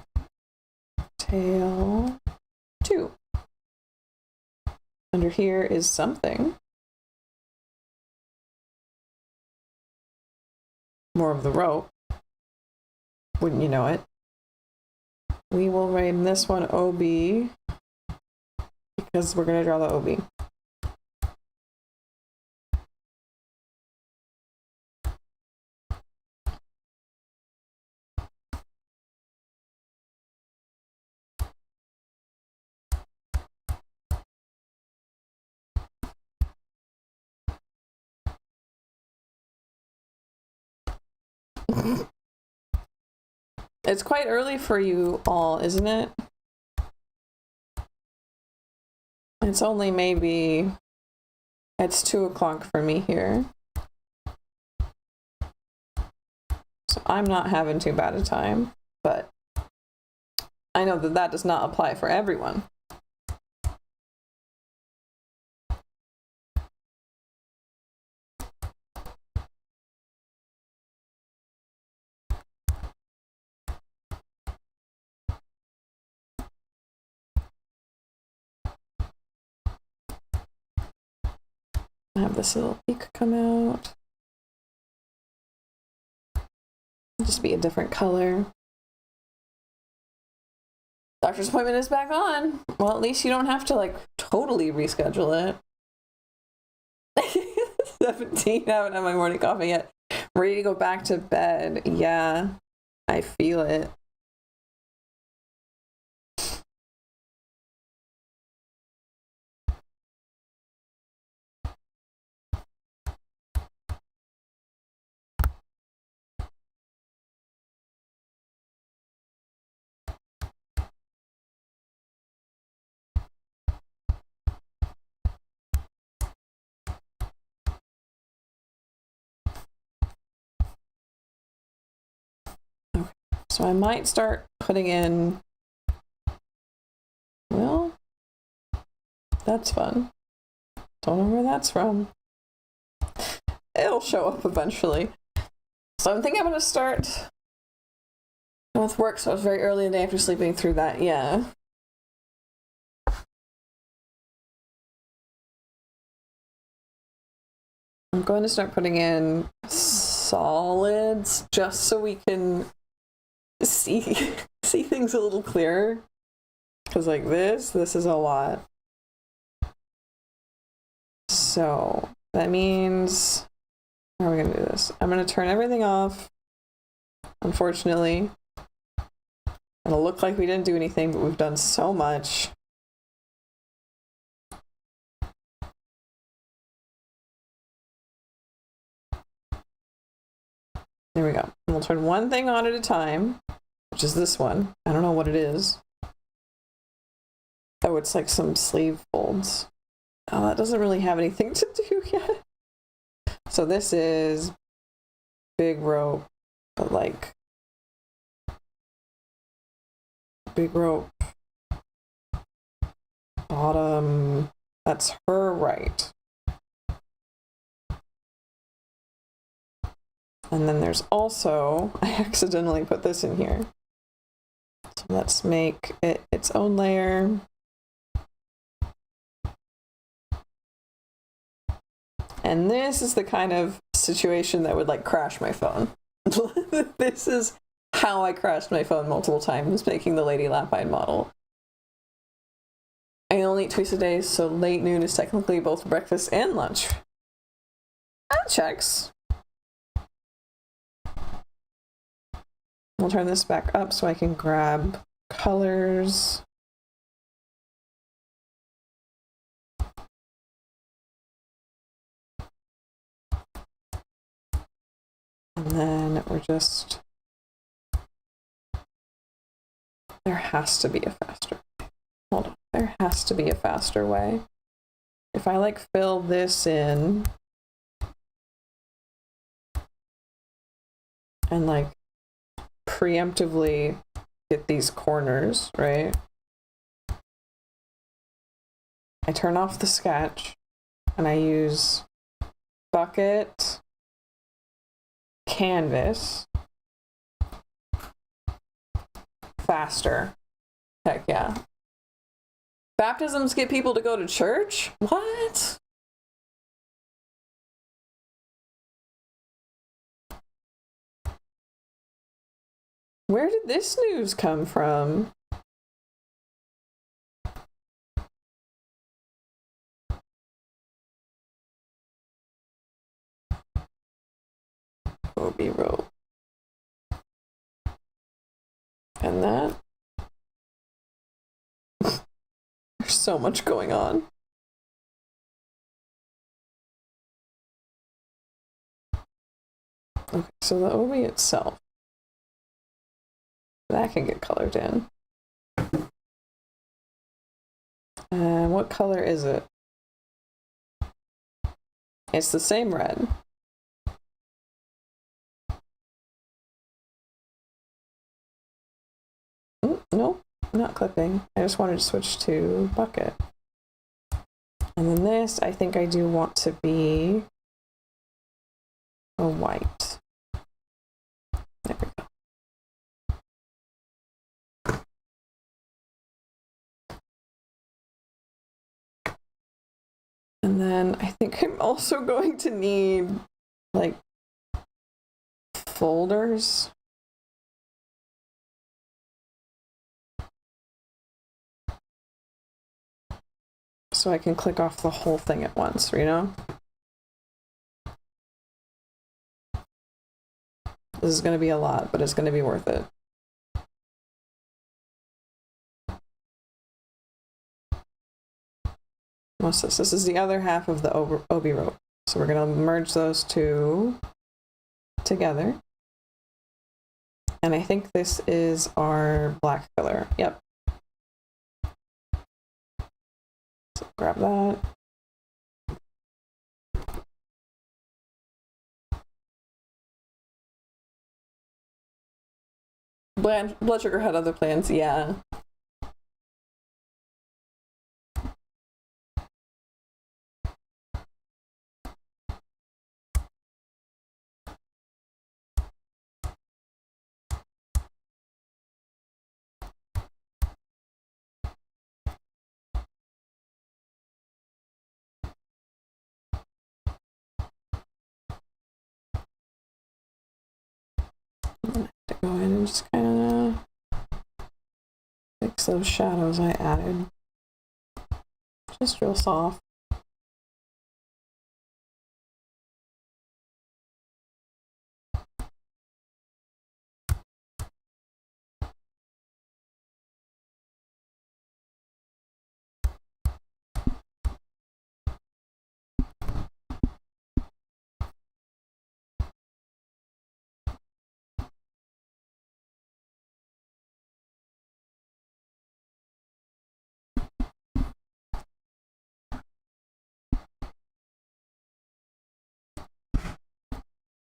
tail 2. Under here is something. More of the rope. Wouldn't you know it? We will name this one OB because we're going to draw the OB. It's quite early for you all, isn't it? It's only maybe, it's 2 o'clock for me here. So I'm not having too bad a time, but I know that that does not apply for everyone. I have this little peak come out. Just be a different color. Doctor's appointment is back on. Well, at least you don't have to like totally reschedule it. 17, I haven't had my morning coffee yet. Ready to go back to bed. Yeah, I feel it. So I might start putting in, well, that's fun. Don't know where that's from. It'll show up eventually. So I'm thinking I'm gonna start with work, so I was very early in the day after sleeping through that, yeah. I'm going to start putting in solids just so we can see things a little clearer, because like this is a lot. So that means, how are we gonna do this? I'm gonna turn everything off, unfortunately. It'll look like we didn't do anything, but we've done so much. There we go. And we'll turn one thing on at a time, which is this one. I don't know what it is. Oh, it's like some sleeve folds. Oh, that doesn't really have anything to do yet. So this is big rope, but like big rope, bottom, that's her right. And then there's also, I accidentally put this in here. So let's make it its own layer. And this is the kind of situation that would like crash my phone. This is how I crashed my phone multiple times making the Lady Lapine model. I only eat twice a day, so late noon is technically both breakfast and lunch. That checks. We'll turn this back up so I can grab colors. And then we're just, there has to be a faster way. Hold on, there has to be a faster way. If I like fill this in and like preemptively get these corners, right? I turn off the sketch and I use bucket, canvas, faster. Heck yeah. Baptisms get people to go to church? What? Where did this news come from? Obi rope. And that. There's so much going on. Okay, so the obi itself, that can get colored in. And what color is it? It's the same red. Nope, not clipping. I just wanted to switch to bucket. And then this, I think I do want to be a white. There we go. And then I think I'm also going to need like folders. So I can click off the whole thing at once, you know? This is going to be a lot, but it's going to be worth it. What's this? This is the other half of the obi rope. So we're going to merge those two together. And I think this is our black color. Yep. So grab that. Blood sugar had other plans, yeah. To go in and just kind of fix those shadows I added. Just real soft.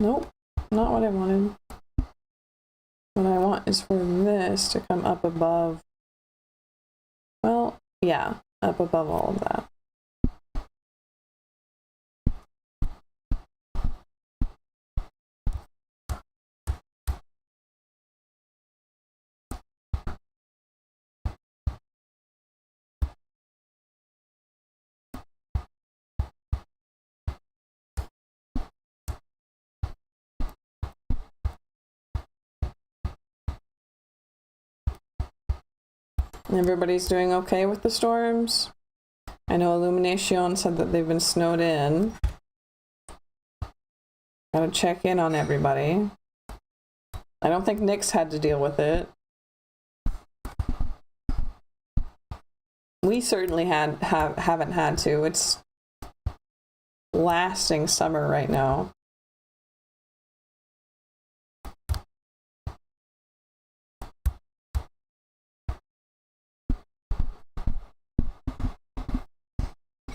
Nope, not what I wanted. What I want is for this to come up above. Well, yeah, up above all of that. Everybody's doing okay with the storms? I know Illumination said that they've been snowed in. Gotta check in on everybody. I don't think Nick's had to deal with it. We certainly haven't had to. It's lasting summer right now.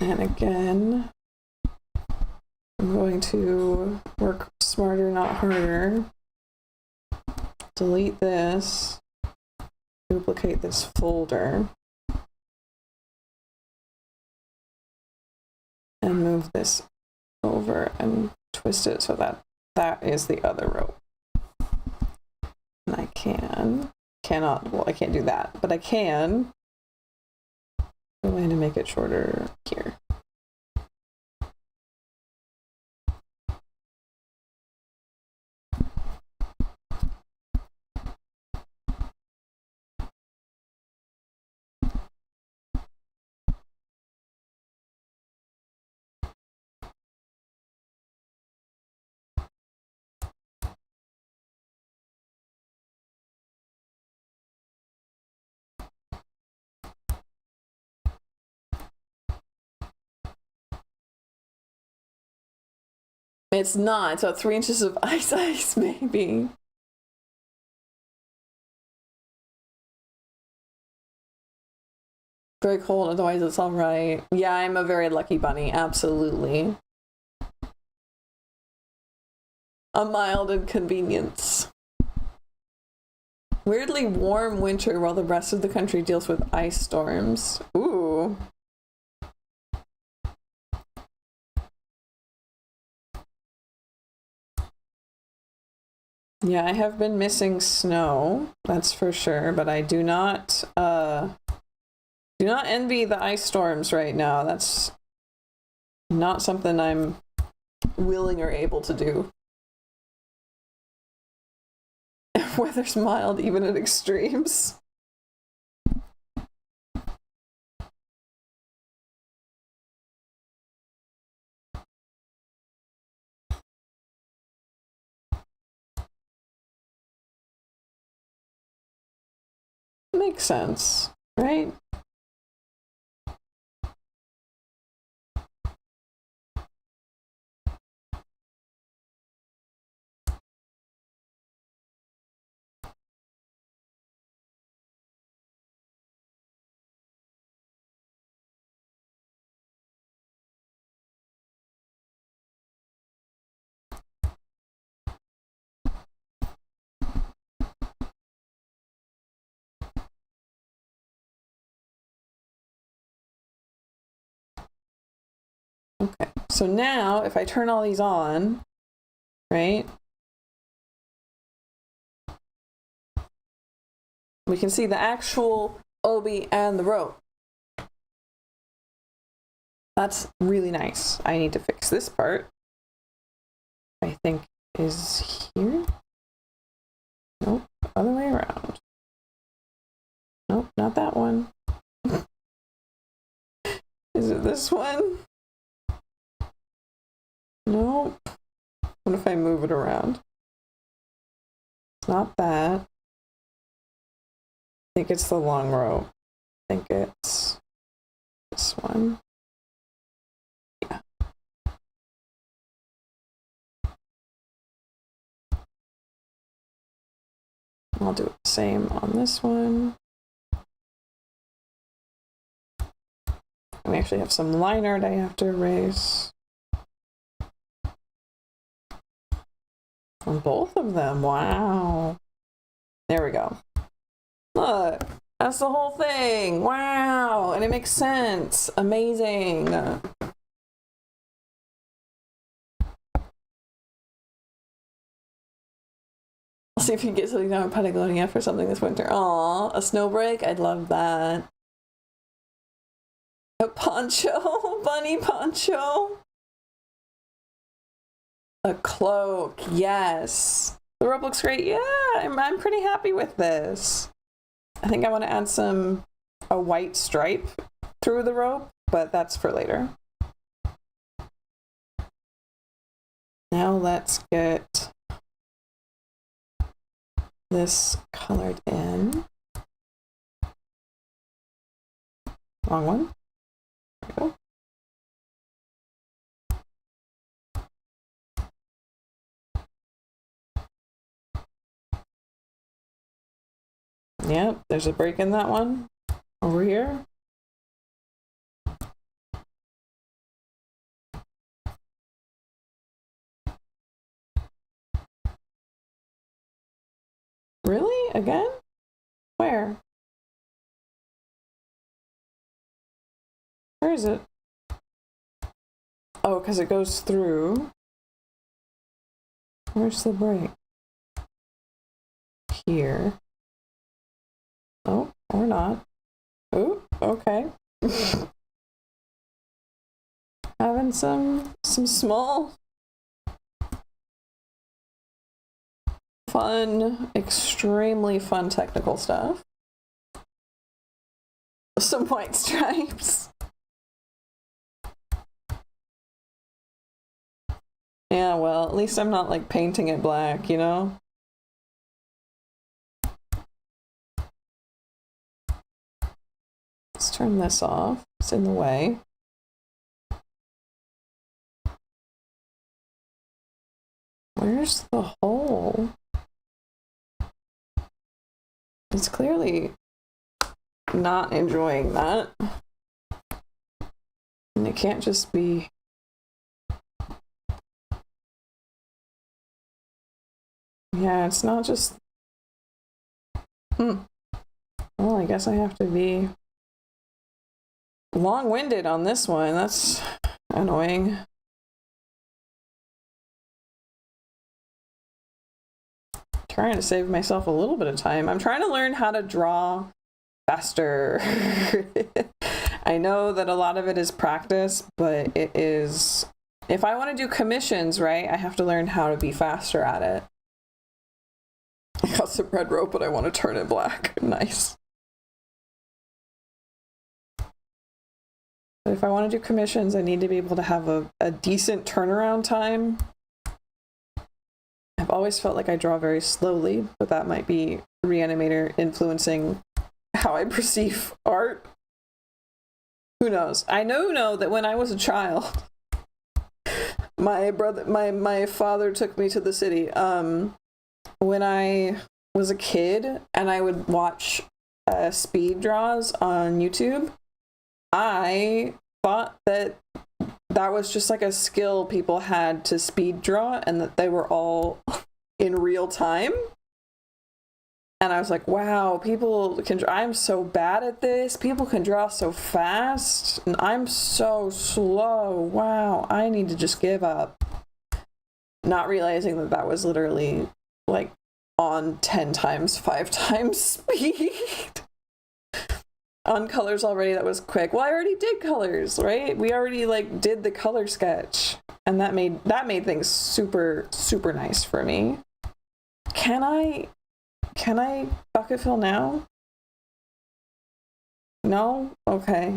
And again, I'm going to work smarter, not harder. Delete this. Duplicate this folder. And move this over and twist it so that that is the other rope. And I I can't do that, but I can go in and make it shorter here. It's not. So 3 inches of ice, maybe. Very cold, otherwise it's all right. Yeah, I'm a very lucky bunny. Absolutely. A mild inconvenience. Weirdly warm winter while the rest of the country deals with ice storms. Ooh. Yeah, I have been missing snow, that's for sure, but I do not envy the ice storms right now. That's not something I'm willing or able to do. Weather's mild even at extremes. Makes sense, right? Okay, so now if I turn all these on, right, we can see the actual obi and the rope. That's really nice. I need to fix this part. I think is here. Nope, other way around. Nope, not that one. Is it this one? Nope. What if I move it around? It's not that. I think it's the long rope. I think it's this one. Yeah. I'll do the same on this one. We actually have some line art I have to erase. On both of them, wow. There we go. Look, that's the whole thing. Wow, and it makes sense. Amazing. I'll see if you can get something down in Patagonia for something this winter. Aw, a snow break? I'd love that. A poncho, bunny poncho. A cloak, yes. The rope looks great. Yeah, I'm pretty happy with this. I think I want to add some a white stripe through the rope, but that's for later. Now let's get this colored in. Wrong one. There we go. Yep, there's a break in that one. Over here. Really? Again? Where? Where is it? Oh, because it goes through. Where's the break? Here. Oh, or not. Oh, okay. Having some small fun, extremely fun technical stuff. Some white stripes. Yeah, well, at least I'm not like painting it black, you know? Let's turn this off. It's in the way. Where's the hole? It's clearly not enjoying that. And it can't just be... Yeah, it's not just... Well, I guess I have to be long-winded on this one. That's annoying. Trying to save myself a little bit of time. I'm trying to learn how to draw faster. I know that a lot of it is practice, but it is... If I want to do commissions, right, I have to learn how to be faster at it. I got some red rope, but I want to turn it black. Nice. But if I want to do commissions, I need to be able to have a decent turnaround time. I've always felt like I draw very slowly, but that might be Reanimator influencing how I perceive art. Who knows? I know that when I was a child, my father took me to the city. When I was a kid and I would watch speed draws on YouTube, I thought that was just like a skill people had to speed draw and that they were all in real time. And I was like, wow, people can draw. I'm so bad at this. People can draw so fast and I'm so slow. Wow, I need to just give up. Not realizing that was literally like on 10 times, 5 times speed. On colors already, that was quick. Well, I already did colors, right? We already like did the color sketch, and that made things super, super nice for me. Can I bucket fill now? No? Okay.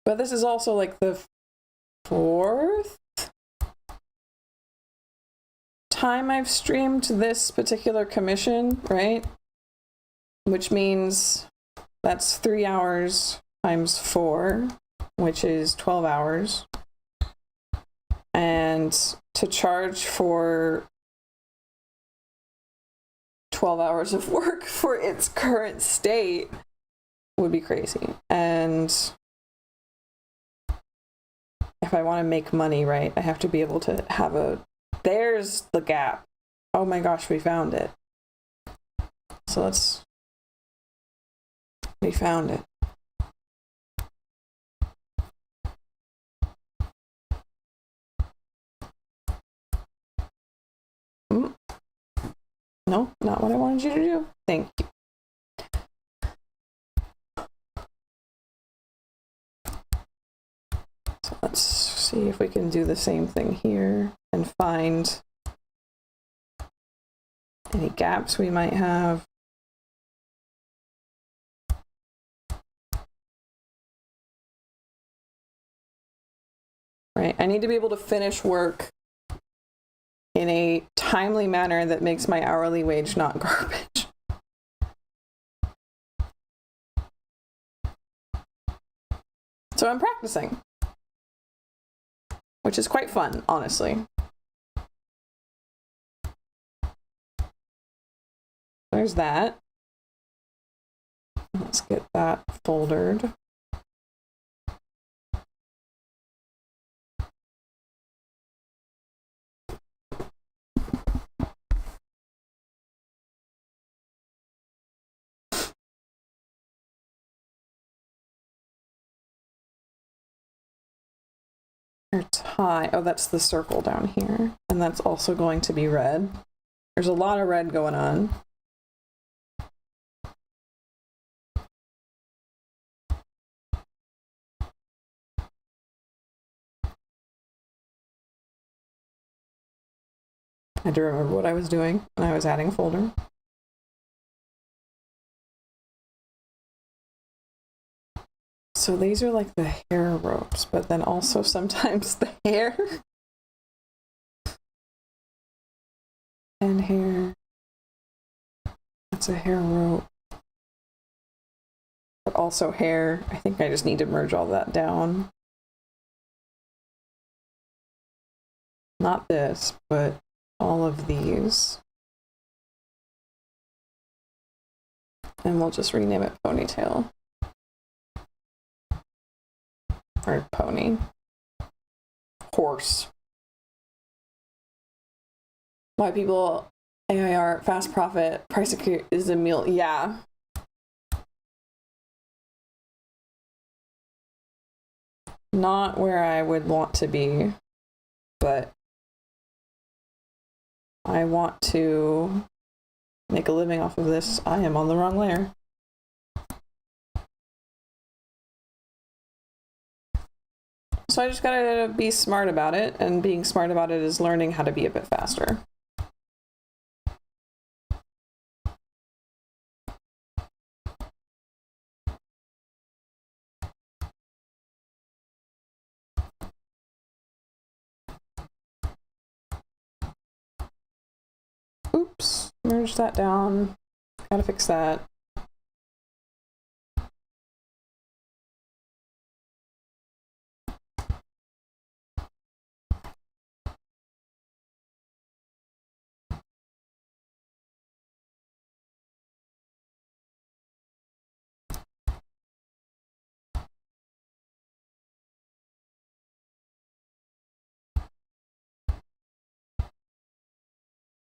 But this is also like the 4th time I've streamed this particular commission, right? Which means that's 3 hours times 4, which is 12 hours. And to charge for 12 hours of work for its current state would be crazy. And if I want to make money, right, I have to be able to have there's the gap. Oh my gosh, we found it. So we found it. No, not what I wanted you to do. Thank you. So let's see if we can do the same thing here and find any gaps we might have. Right, I need to be able to finish work in a timely manner that makes my hourly wage not garbage. So I'm practicing, which is quite fun, honestly. There's that. Let's get that foldered. Tie. Oh, that's the circle down here. And that's also going to be red. There's a lot of red going on. I had to remember what I was doing when I was adding a folder. So these are like the hair ropes, but then also sometimes the hair and hair. That's a hair rope. But also hair. I think I just need to merge all that down. Not this, but all of these. And we'll just rename it ponytail. Or pony. Horse. Why people AIR, fast profit, price is a meal. Yeah. Not where I would want to be, but I want to make a living off of this. I am on the wrong layer. So I just gotta be smart about it, and being smart about it is learning how to be a bit faster. Oops, merge that down. Gotta fix that.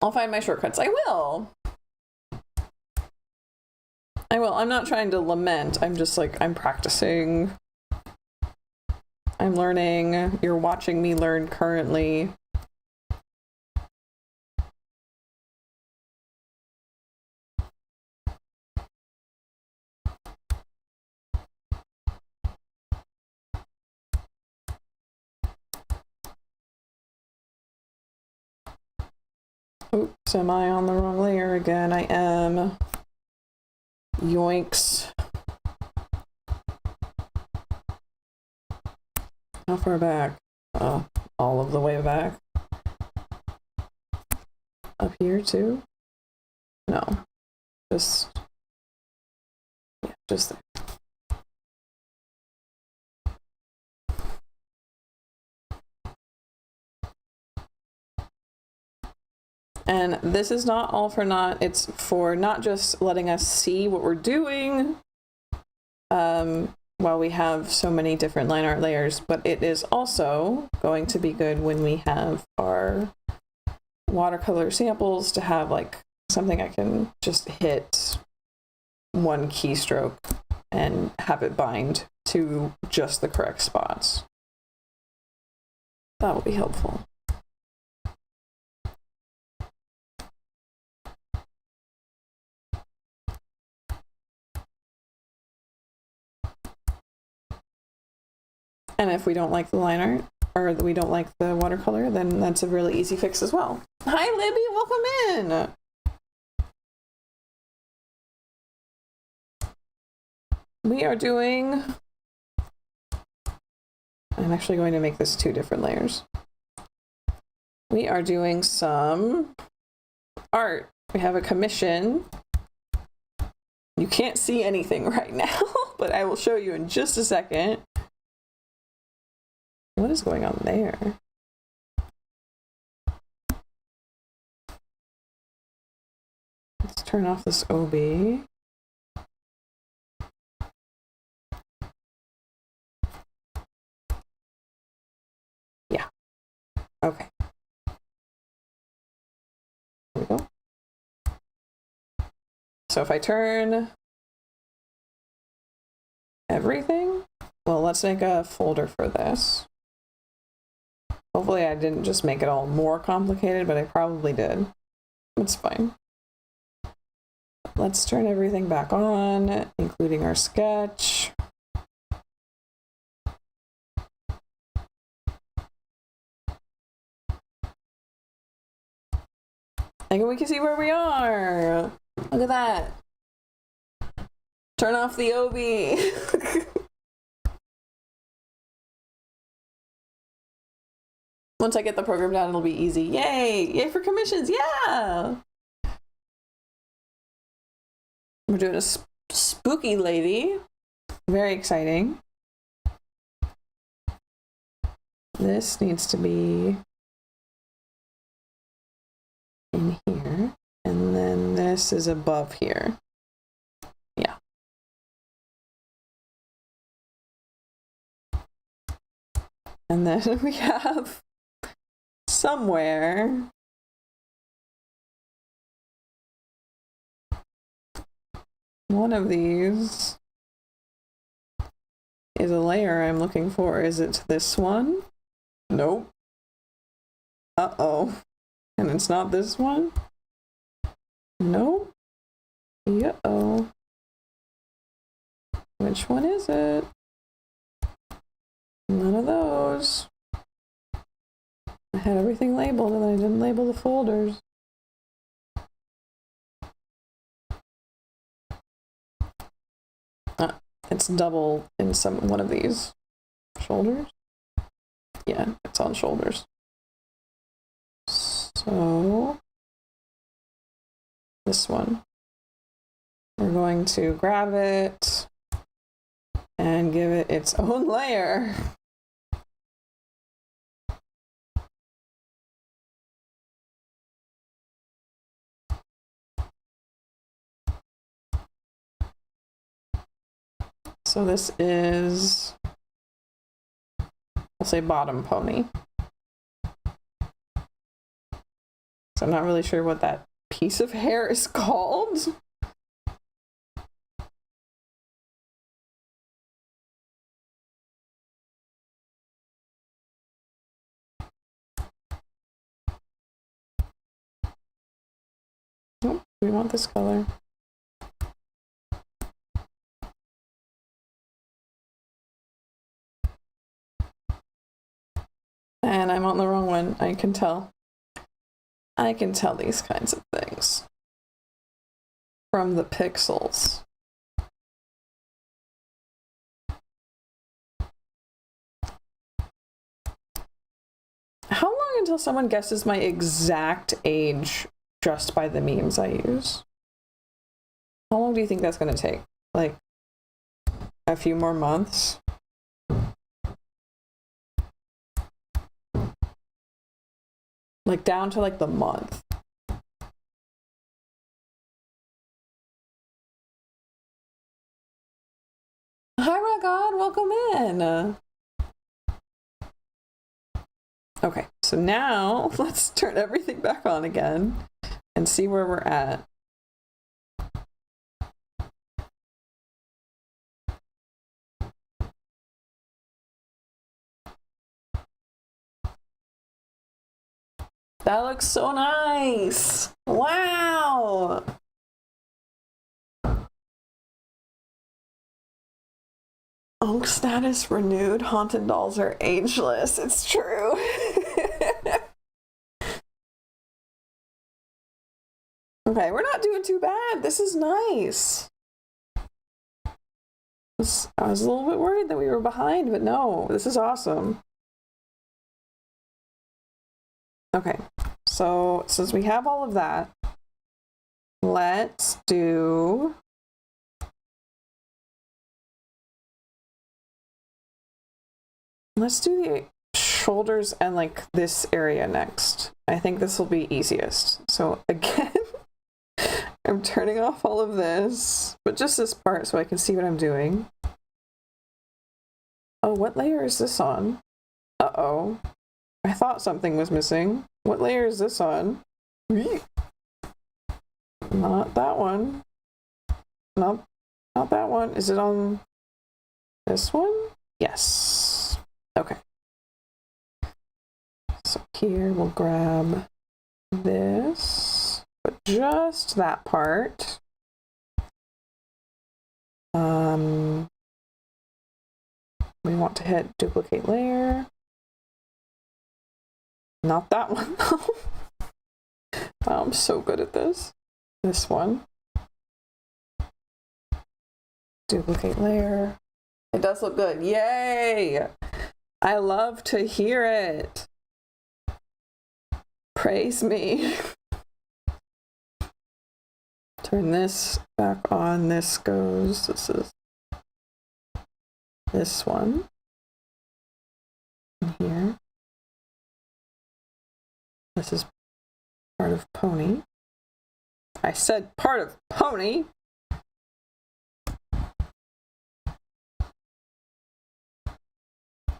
I'll find my shortcuts. I will. I will. I'm not trying to lament. I'm just like, I'm practicing. I'm learning. You're watching me learn currently. Oops, am I on the wrong layer again? I am. Yoinks. How far back? All of the way back. Up here too? No. Just there. And this is not all for naught. It's for not just letting us see what we're doing while we have so many different line art layers, but it is also going to be good when we have our watercolor samples to have like something I can just hit one keystroke and have it bind to just the correct spots. That will be helpful. And if we don't like the line art, or we don't like the watercolor, then that's a really easy fix as well. Hi, Libby, welcome in. We are doing, I'm actually going to make this 2 different layers. We are doing some art. We have a commission. You can't see anything right now, but I will show you in just a second. What is going on there? Let's turn off this OB. Yeah. Okay. There we go. So if I turn everything, well, let's make a folder for this. Hopefully I didn't just make it all more complicated, but I probably did. It's fine. Let's turn everything back on, including our sketch. And we can see where we are. Look at that. Turn off the OB. Once I get the program down, it'll be easy. Yay! Yay for commissions! Yeah! We're doing a spooky lady. Very exciting. This needs to be in here. And then this is above here. Yeah. And then we have somewhere one of these is a layer I'm looking for. Is it this one? Nope. Uh-oh. And it's not this one? Nope. Uh-oh. Which one is it? None of those. I had everything labeled and I didn't label the folders. It's double in one of these. Shoulders? Yeah, it's on shoulders. So this one. We're going to grab it and give it its own layer. So this is, I'll say bottom pony. So I'm not really sure what that piece of hair is called. Nope, we want this color. And I'm on the wrong one, I can tell. I can tell these kinds of things from the pixels. How long until someone guesses my exact age just by the memes I use? How long do you think that's going to take? Like a few more months? Like down to like the month. Hi Ragod, welcome in. Okay, so now let's turn everything back on again and see where we're at. That looks so nice. Wow. Unk status renewed. Haunted dolls are ageless. It's true. Okay, we're not doing too bad. This is nice. I was a little bit worried that we were behind, but no, this is awesome. Okay, so since we have all of that, let's do the shoulders and like this area next. I think this will be easiest. So again, I'm turning off all of this, but just this part so I can see what I'm doing. Oh, what layer is this on? Uh-oh. I thought something was missing. What layer is this on? Not that one. Nope, not that one. Is it on this one? Yes. Okay. So here we'll grab this, but just that part. We want to hit duplicate layer. Not that one. Wow, I'm so good at this. This one. Duplicate layer. It does look good. Yay! I love to hear it. Praise me. Turn this back on. This goes. This is this one. And here. This is part of pony. I said part of pony.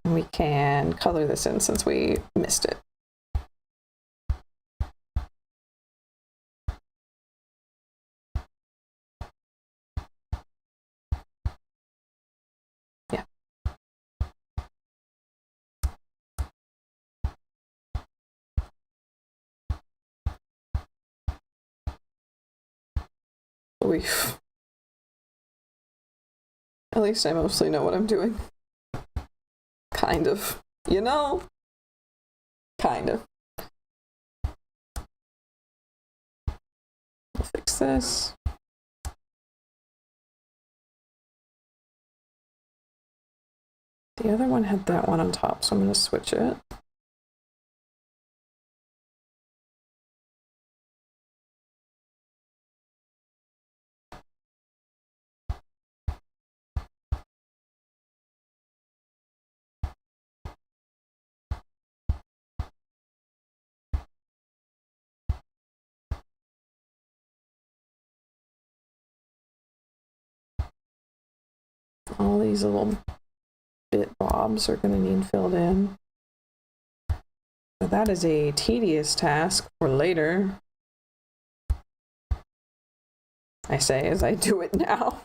We can color this in since we missed it. Yeah. Oof. At least I mostly know what I'm doing. Kind of. You know? Kind of. We'll fix this. The other one had that one on top, so I'm going to switch it. All these little bit bobs are going to need filled in. But that is a tedious task for later. I say as I do it now.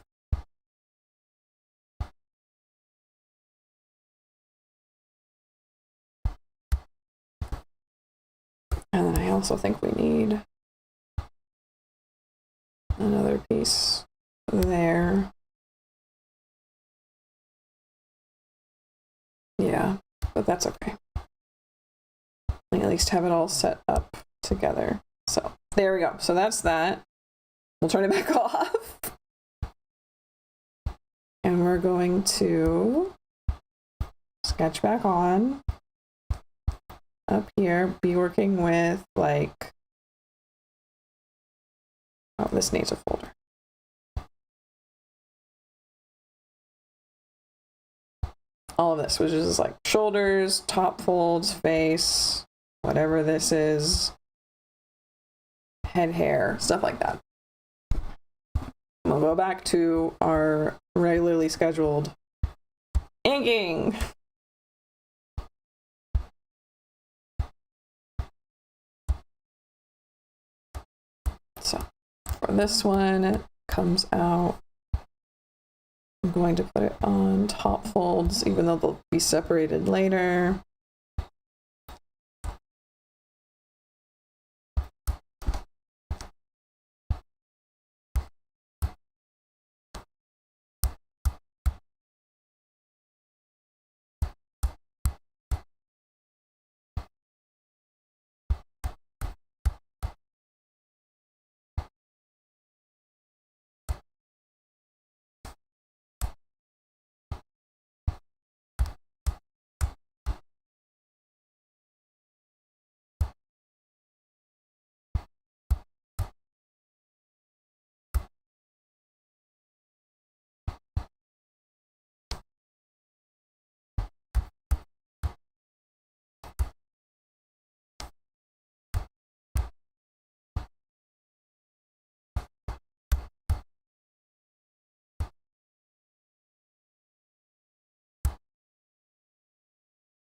And then I also think we need another piece there. Yeah, but that's okay. I at least have it all set up together. So there we go. So that's that. We'll turn it back off. And we're going to sketch back on. Up here, be working with like, oh, this needs a folder. All of this, which is like shoulders, top folds, face, whatever this is, head hair, stuff like that. We'll go back to our regularly scheduled inking. So for this one, it comes out. I'm going to put it on top folds, even though they'll be separated later.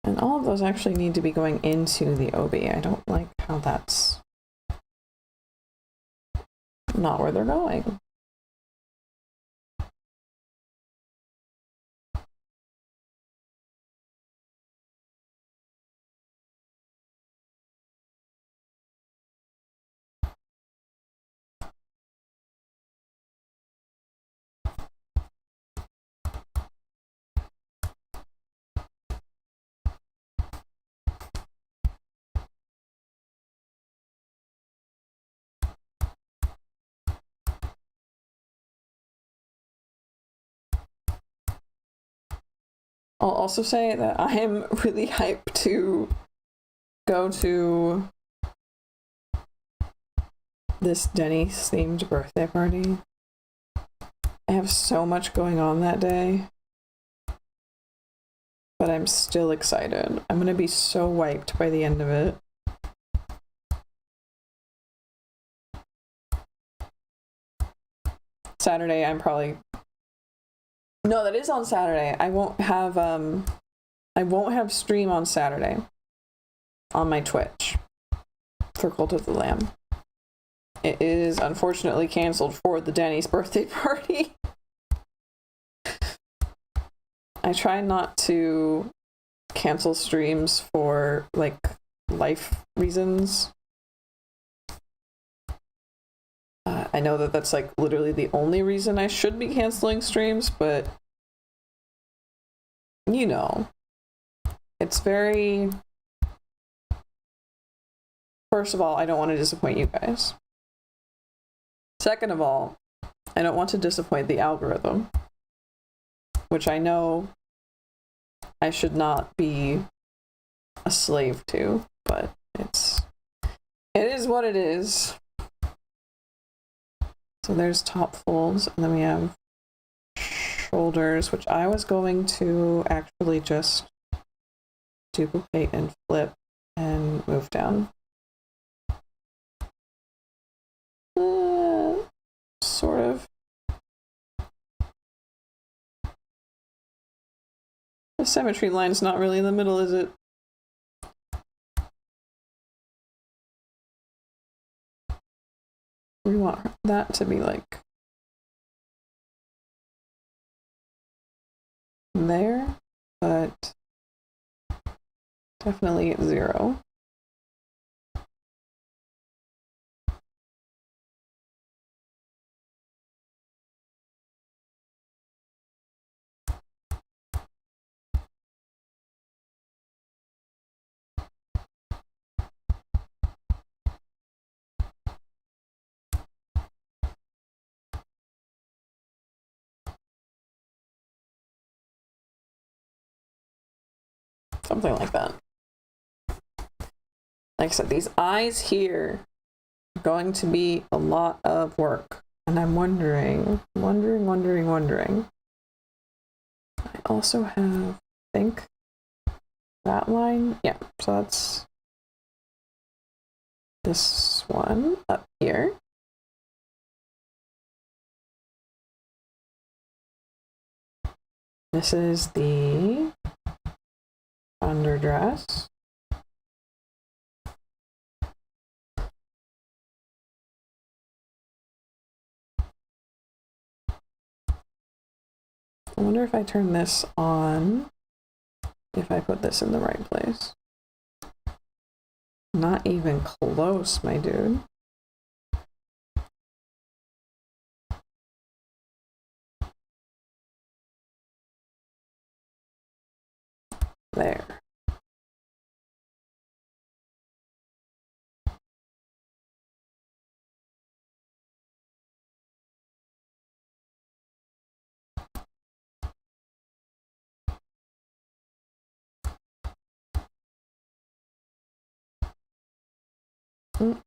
And all of those actually need to be going into the OB. I don't like how that's not where they're going. I'll also say that I am really hyped to go to this Denny's themed birthday party. I have so much going on that day, but I'm still excited. I'm gonna be so wiped by the end of it. Saturday, I'm probably... No, that is on Saturday. I won't have stream on Saturday on my Twitch for Cult of the Lamb. It is unfortunately canceled for the Denny's birthday party. I try not to cancel streams for like life reasons. I know that that's like literally the only reason I should be canceling streams, but you know, it's very... First of all, I don't want to disappoint you guys. Second of all, I don't want to disappoint the algorithm, which I know I should not be a slave to, but it is what it is. So there's top folds, and then we have shoulders, which I was going to actually just duplicate and flip and move down. Sort of. The symmetry line's not really in the middle, is it? We want that to be like there, but definitely 0. Something like that. Like I said, these eyes here are going to be a lot of work. And I'm wondering. I also have, I think, that line. Yeah, so that's this one up here. This is the underdress. I wonder if I turn this on, if I put this in the right place. Not even close, my dude. There.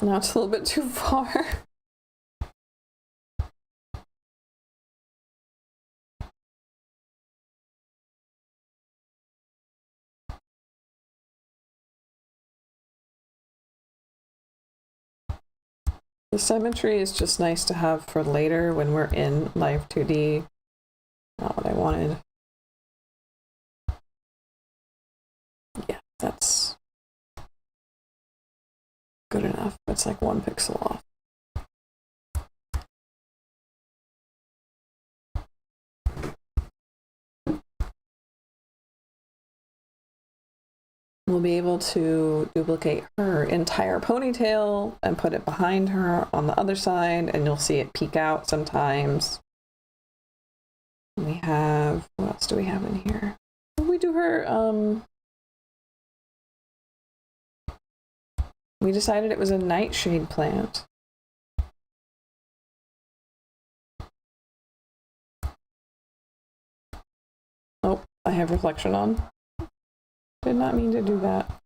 Now it's a little bit too far. The symmetry is just nice to have for later when we're in live 2D. Not what I wanted. Yeah. that's good enough. It's like 1 pixel off. We'll be able to duplicate her entire ponytail and put it behind her on the other side, and you'll see it peek out sometimes. We have, what else do we have in here? We do her, we decided it was a nightshade plant. Oh, I have reflection on. Did not mean to do that.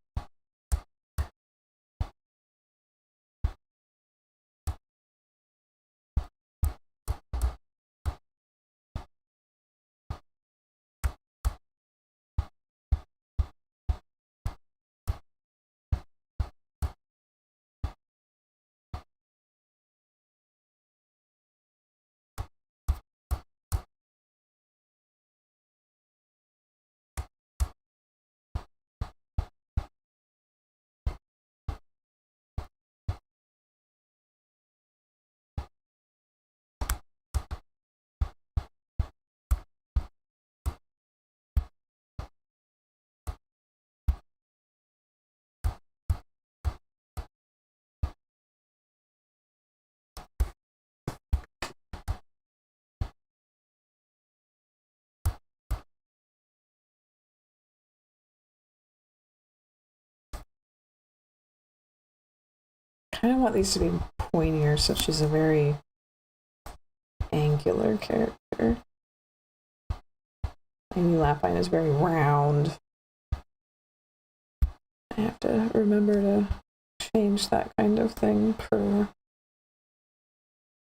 I kind of want these to be pointier since she's a very angular character. Lady Lapine is very round. I have to remember to change that kind of thing per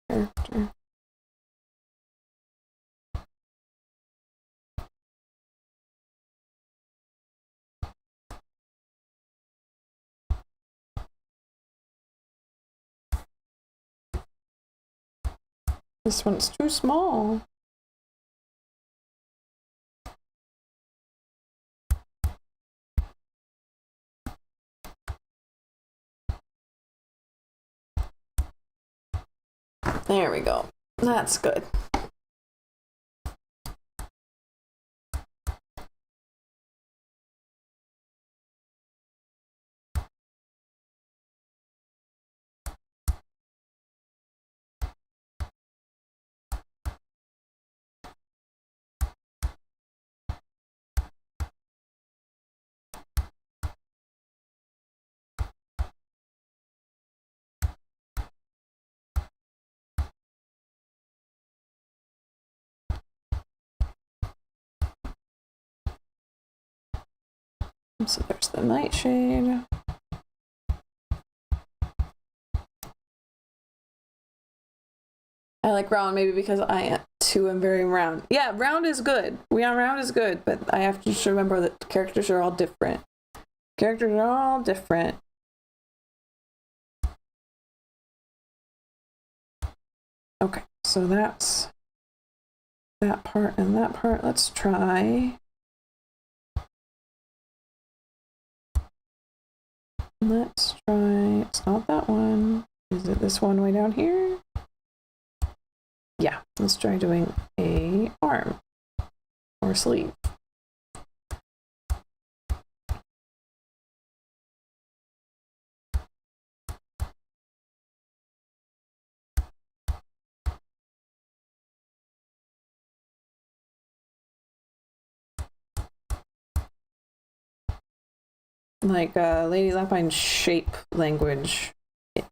character. This one's too small. There we go. That's good. So there's the nightshade. I like round maybe because I too am very round. Yeah, round is good. Round is good, but I have to just remember that characters are all different. Characters are all different. Okay, so that's that part and that part. Let's try. Let's try, it's not that one. Is it this one way down here? Yeah, let's try doing a arm or sleeve. Like Lady Lapine's shape language,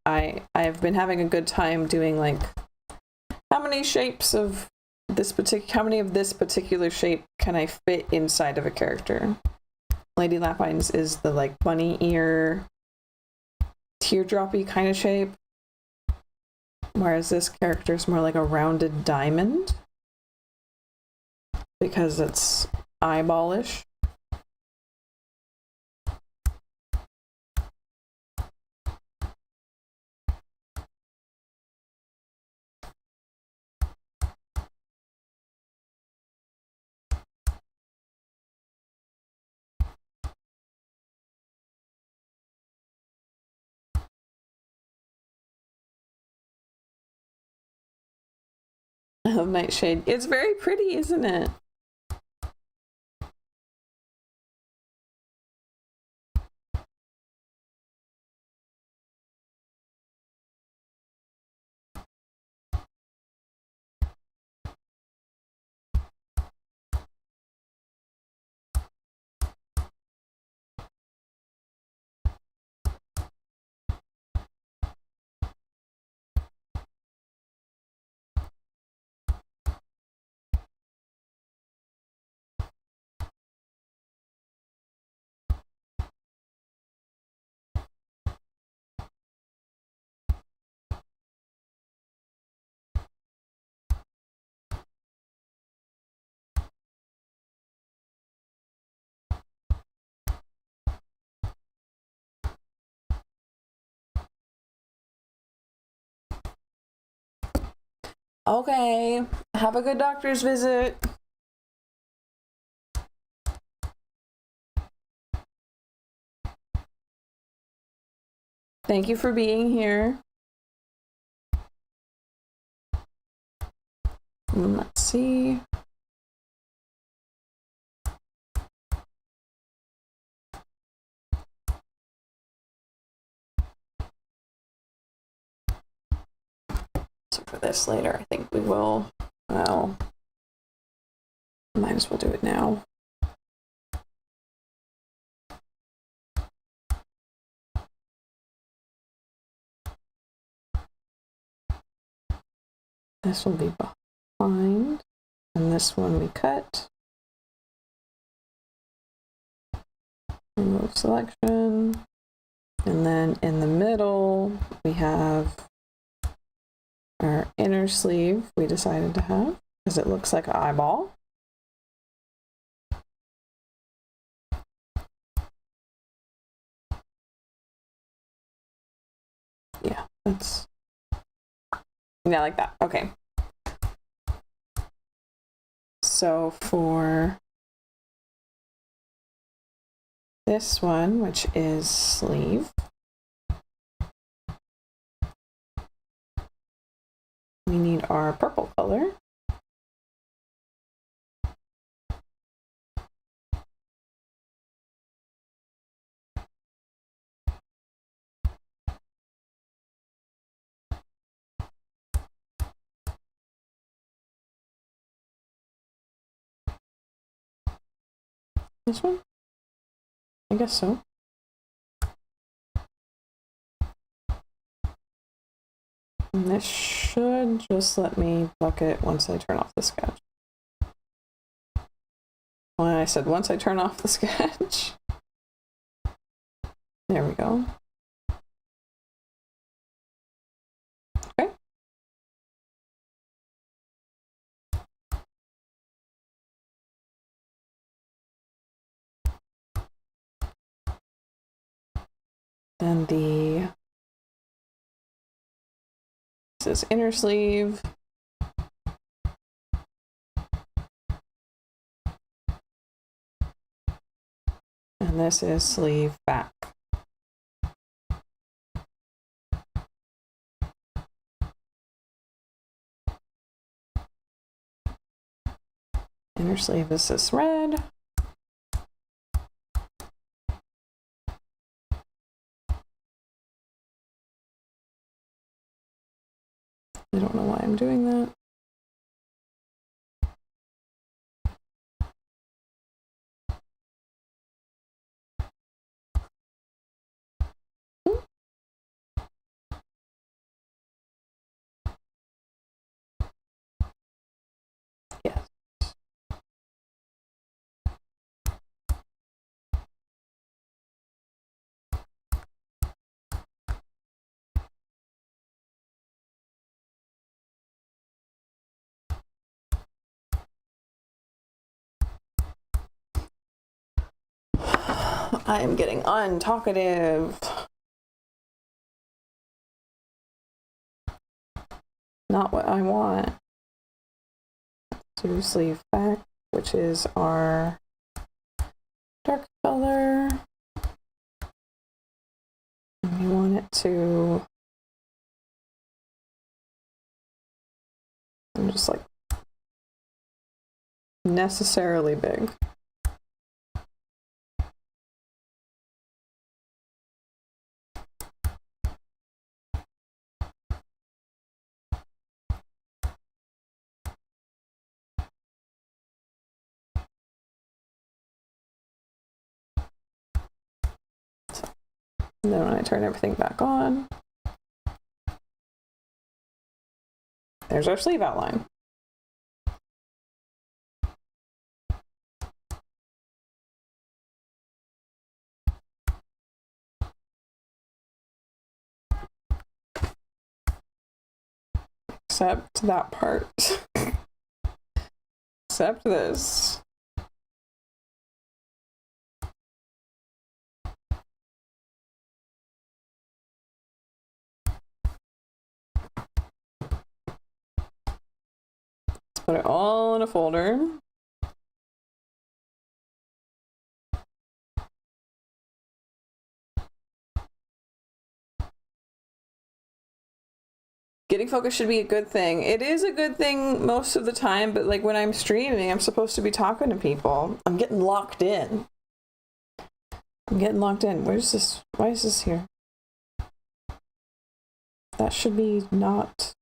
I've been having a good time doing like how many shapes of this particular shape can I fit inside of a character. Lady Lapine's is the like bunny ear teardroppy kind of shape, whereas this character is more like a rounded diamond because it's eyeballish. I love Nightshade. It's very pretty, isn't it? Okay, have a good doctor's visit. Thank you for being here. Let's see. So for this later, I think we will, well, might as well do it now. This will be behind, and this one we cut. Remove selection. And then in the middle, we have our inner sleeve we decided to have, because it looks like an eyeball. Yeah, that's, yeah, like that. Okay. So for this one, which is sleeve, we need our purple color. This one? I guess so. And this should just let me pluck it once I turn off the sketch. When I said once I turn off the sketch. There we go. Okay. Then this is inner sleeve. And this is sleeve back. Inner sleeve is this red. I don't know why I'm doing that. Yes. I am getting untalkative. Not what I want. To sleeve back, which is our dark color. And we want it to, I'm just like necessarily big. And then when I turn everything back on, there's our sleeve outline. Except that part. Except this. Let's put it all in a folder. Getting focused should be a good thing. It is a good thing most of the time, but like when I'm streaming, I'm supposed to be talking to people. I'm getting locked in. I'm getting locked in. Where's this? Why is this here? That should be not.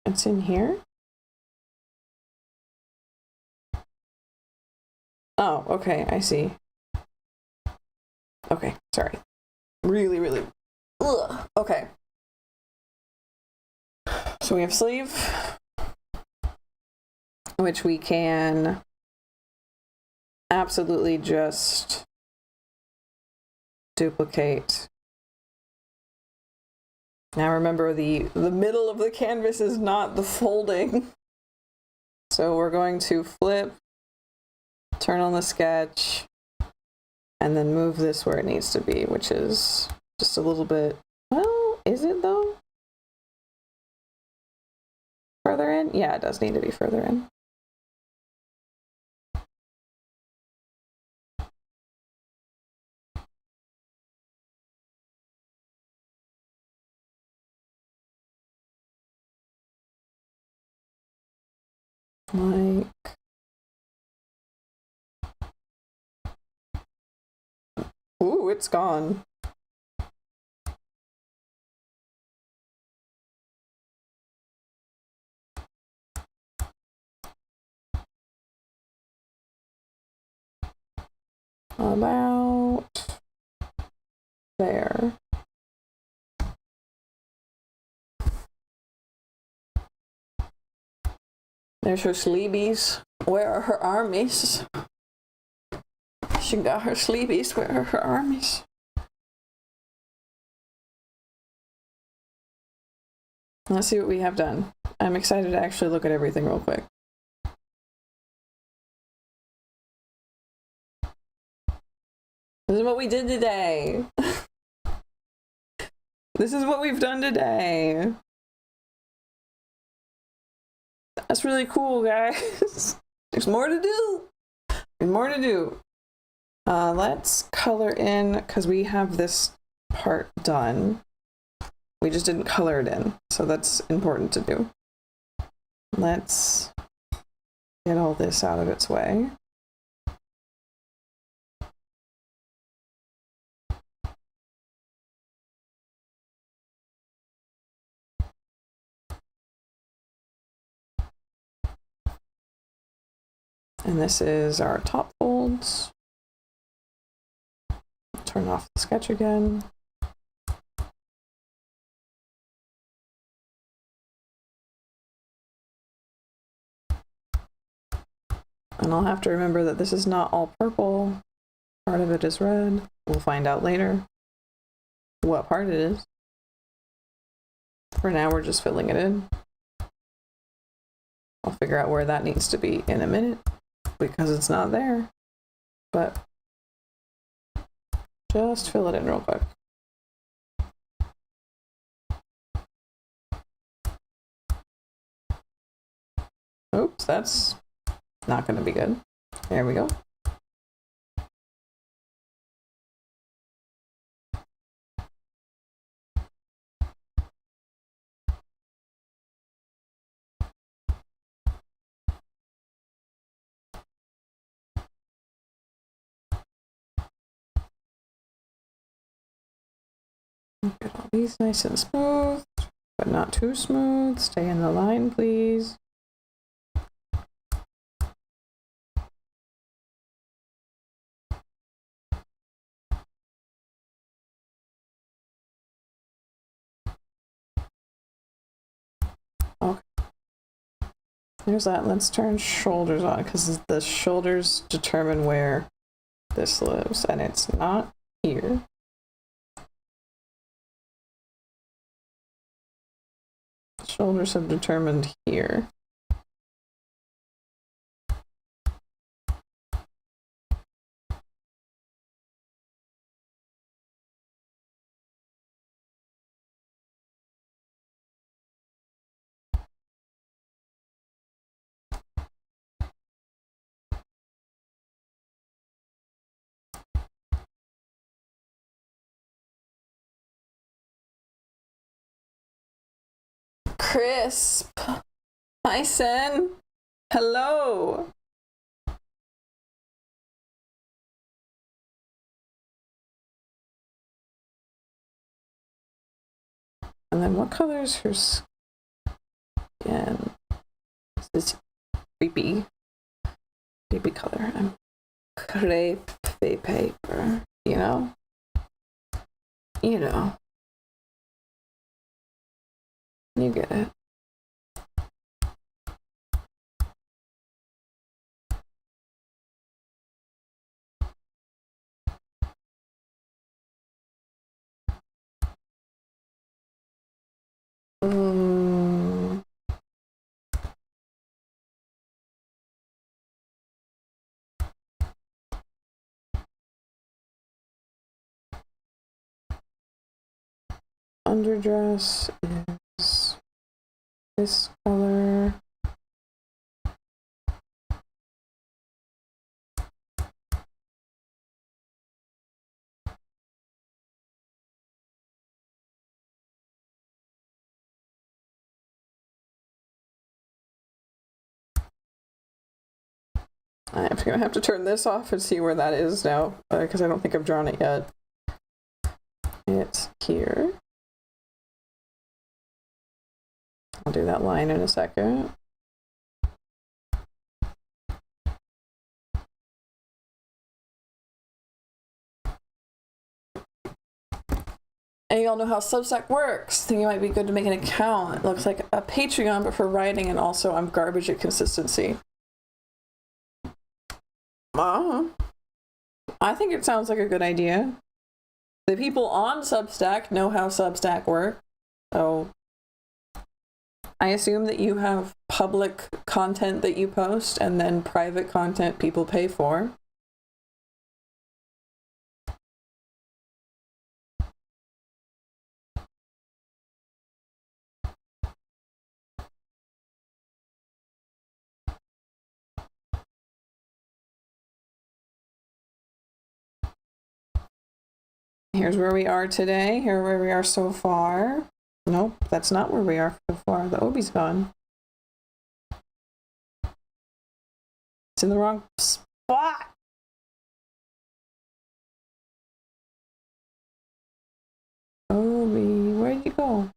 It's in here? Oh, okay, I see. Okay, sorry. Really, ugh, okay. So we have sleeve, which we can absolutely just duplicate. Now remember, the middle of the canvas is not the folding. So we're going to flip, turn on the sketch, and then move this where it needs to be, which is just a little bit, well, is it though? Further in? Yeah, it does need to be further in. Like, ooh, it's gone. About there. There's her sleebies. Where are her armies? She got her sleebies. Where are her armies? Let's see what we have done. I'm excited to actually look at everything real quick. This is what we did today. This is what we've done today. That's really cool, guys. There's more to do. There's more to do. Let's color in, because we have this part done. We just didn't color it in, so that's important to do. Let's get all this out of its way. And this is our top folds. Turn off the sketch again. And I'll have to remember that this is not all purple. Part of it is red. We'll find out later what part it is. For now, we're just filling it in. I'll figure out where that needs to be in a minute because it's not there. But just fill it in real quick. Oops, that's not going to be good. There we go. Get all these nice and smooth, but not too smooth. Stay in the line, please. Okay. There's that. Let's turn shoulders on because the shoulders determine where this lives, and it's not here. Shoulders have determined here. Crisp. Hi, Sen. Hello. And then what color is her skin? This is creepy color. Crepe paper, you know? You know. You get it. Underdress is this color. I'm gonna have to turn this off and see where that is now, because I don't think I've drawn it yet. It's here. I'll do that line in a second. And you all know how Substack works. Think it might be good to make an account. It looks like a Patreon, but for writing, and also I'm garbage at consistency. I think it sounds like a good idea. The people on Substack know how Substack works, so I assume that you have public content that you post and then private content people pay for. Here's where we are today. Here's where we are so far. Nope, that's not where we are so far. The Obi's gone. It's in the wrong spot. Obi, where'd you go?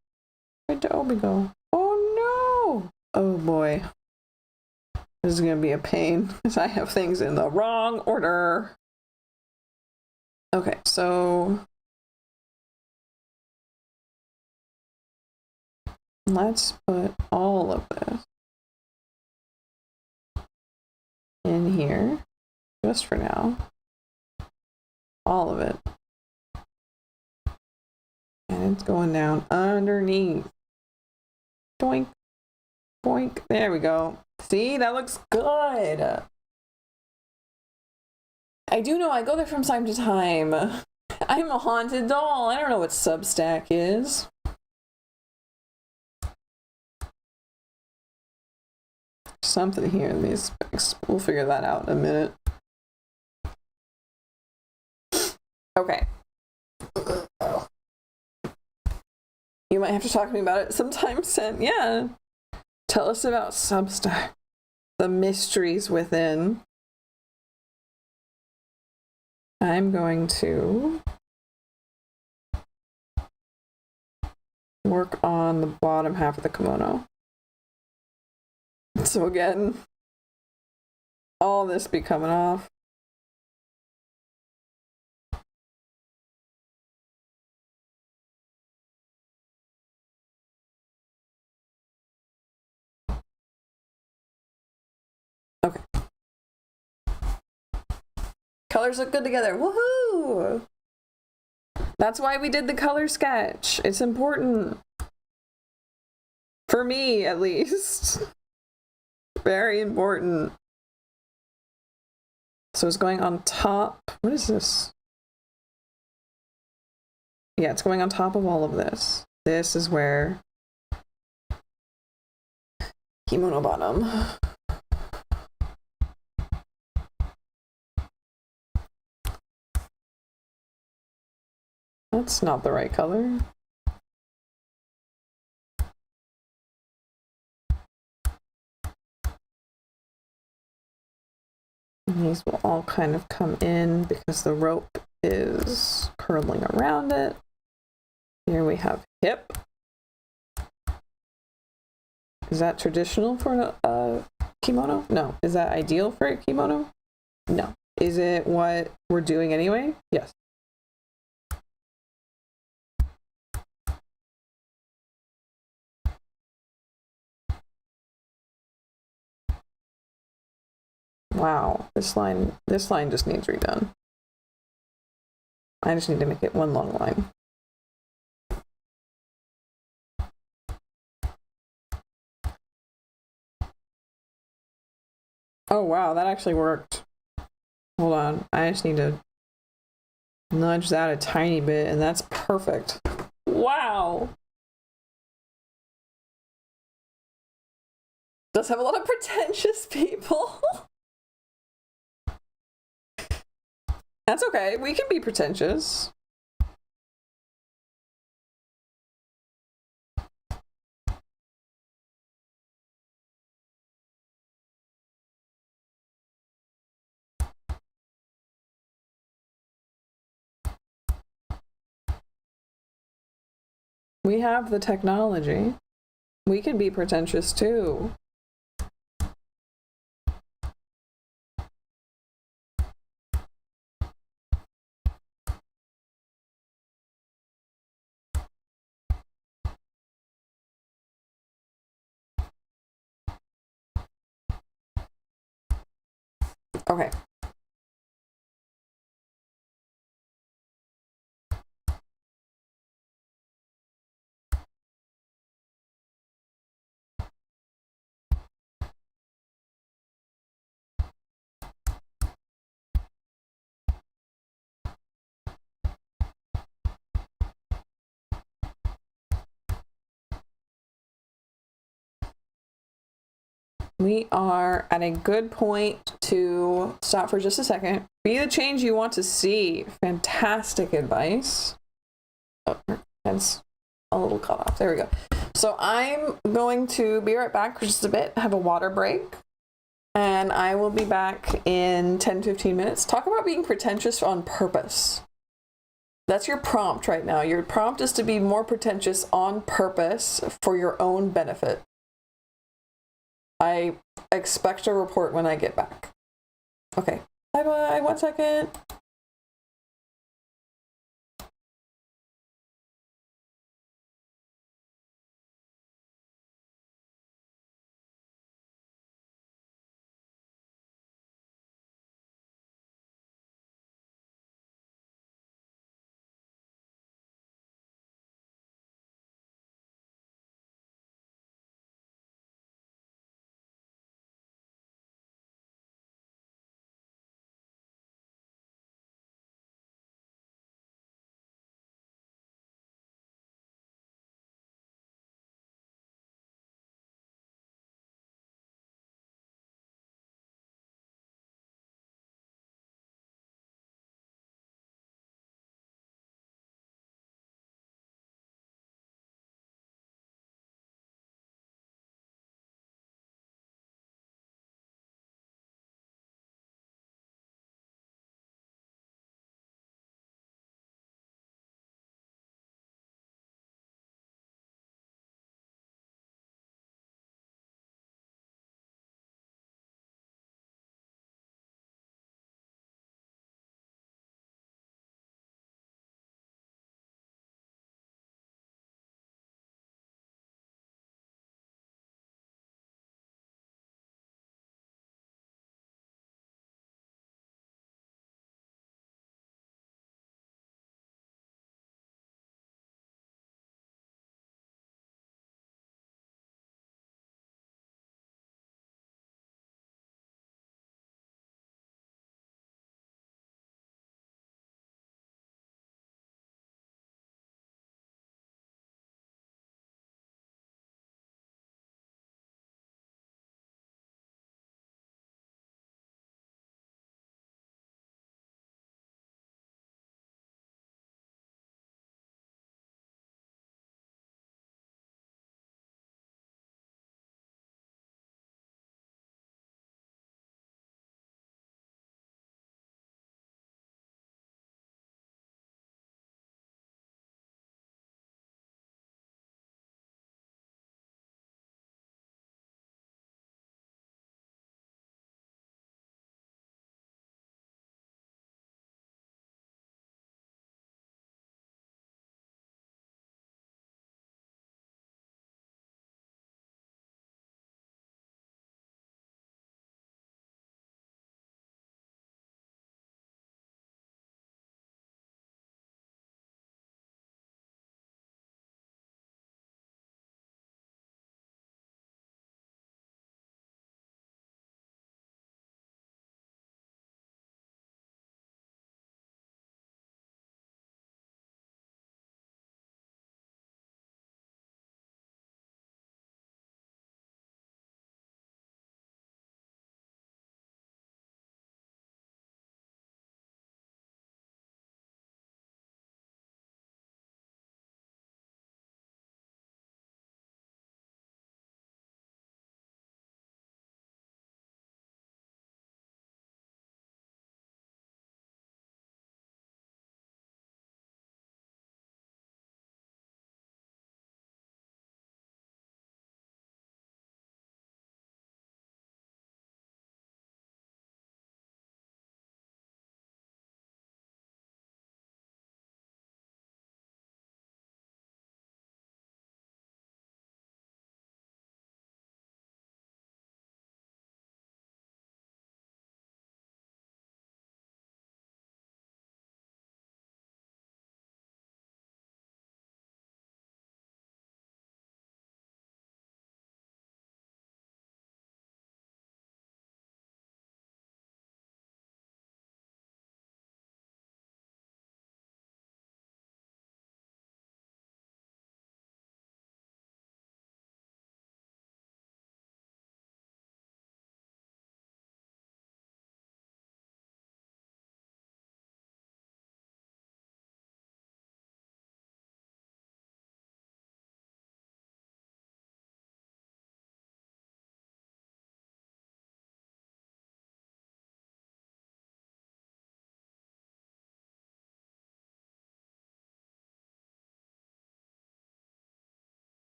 Where'd the Obi go? Oh no! Oh boy. This is gonna be a pain because I have things in the wrong order. Okay, so let's put all of this in here, just for now. All of it. And it's going down underneath. Doink, boink. There we go. See, that looks good. I do know I go there from time to time. I'm a haunted doll. I don't know what Substack is. Something here in these specs. We'll figure that out in a minute. Okay. You might have to talk to me about it sometime, Sen. Yeah. Tell us about Substack. The mysteries within. I'm going to work on the bottom half of the kimono. So again, all this be coming off. Okay. Colors look good together. Woohoo! That's why we did the color sketch. It's important. For me, at least. Very important. So it's going on top. What is this? Yeah, it's going on top of all of this. This is where kimono bottom. That's not the right color. And these will all kind of come in because the rope is curling around it. Here we have hip. Is that traditional for a kimono? No. Is that ideal for a kimono? No. Is it what we're doing anyway? Yes. Wow, this line just needs redone. I just need to make it one long line. Oh wow, that actually worked. Hold on, I just need to nudge that a tiny bit and that's perfect. Wow. Does have a lot of pretentious people. That's okay, we can be pretentious. We have the technology. We can be pretentious too. Okay. We are at a good point to stop for just a second. Be the change you want to see. Fantastic advice. Oh, that's a little cut off. There we go. So I'm going to be right back for just a bit, have a water break, and I will be back in 10-15 minutes. Talk about being pretentious on purpose. That's your prompt right now. Your prompt is to be more pretentious on purpose for your own benefit. I expect a report when I get back. Okay. Bye-bye. 1 second.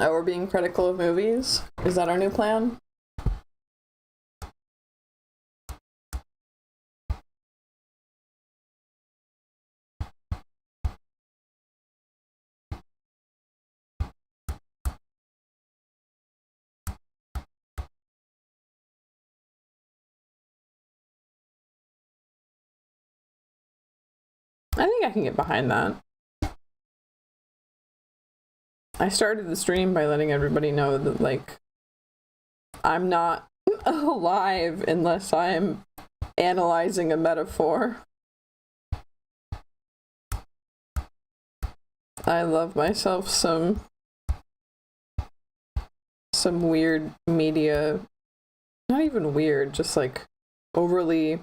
Oh, we're being critical of movies? Is that our new plan? I think I can get behind that. I started the stream by letting everybody know that, like, I'm not alive unless I'm analyzing a metaphor. I love myself some weird media, not even weird, just like overly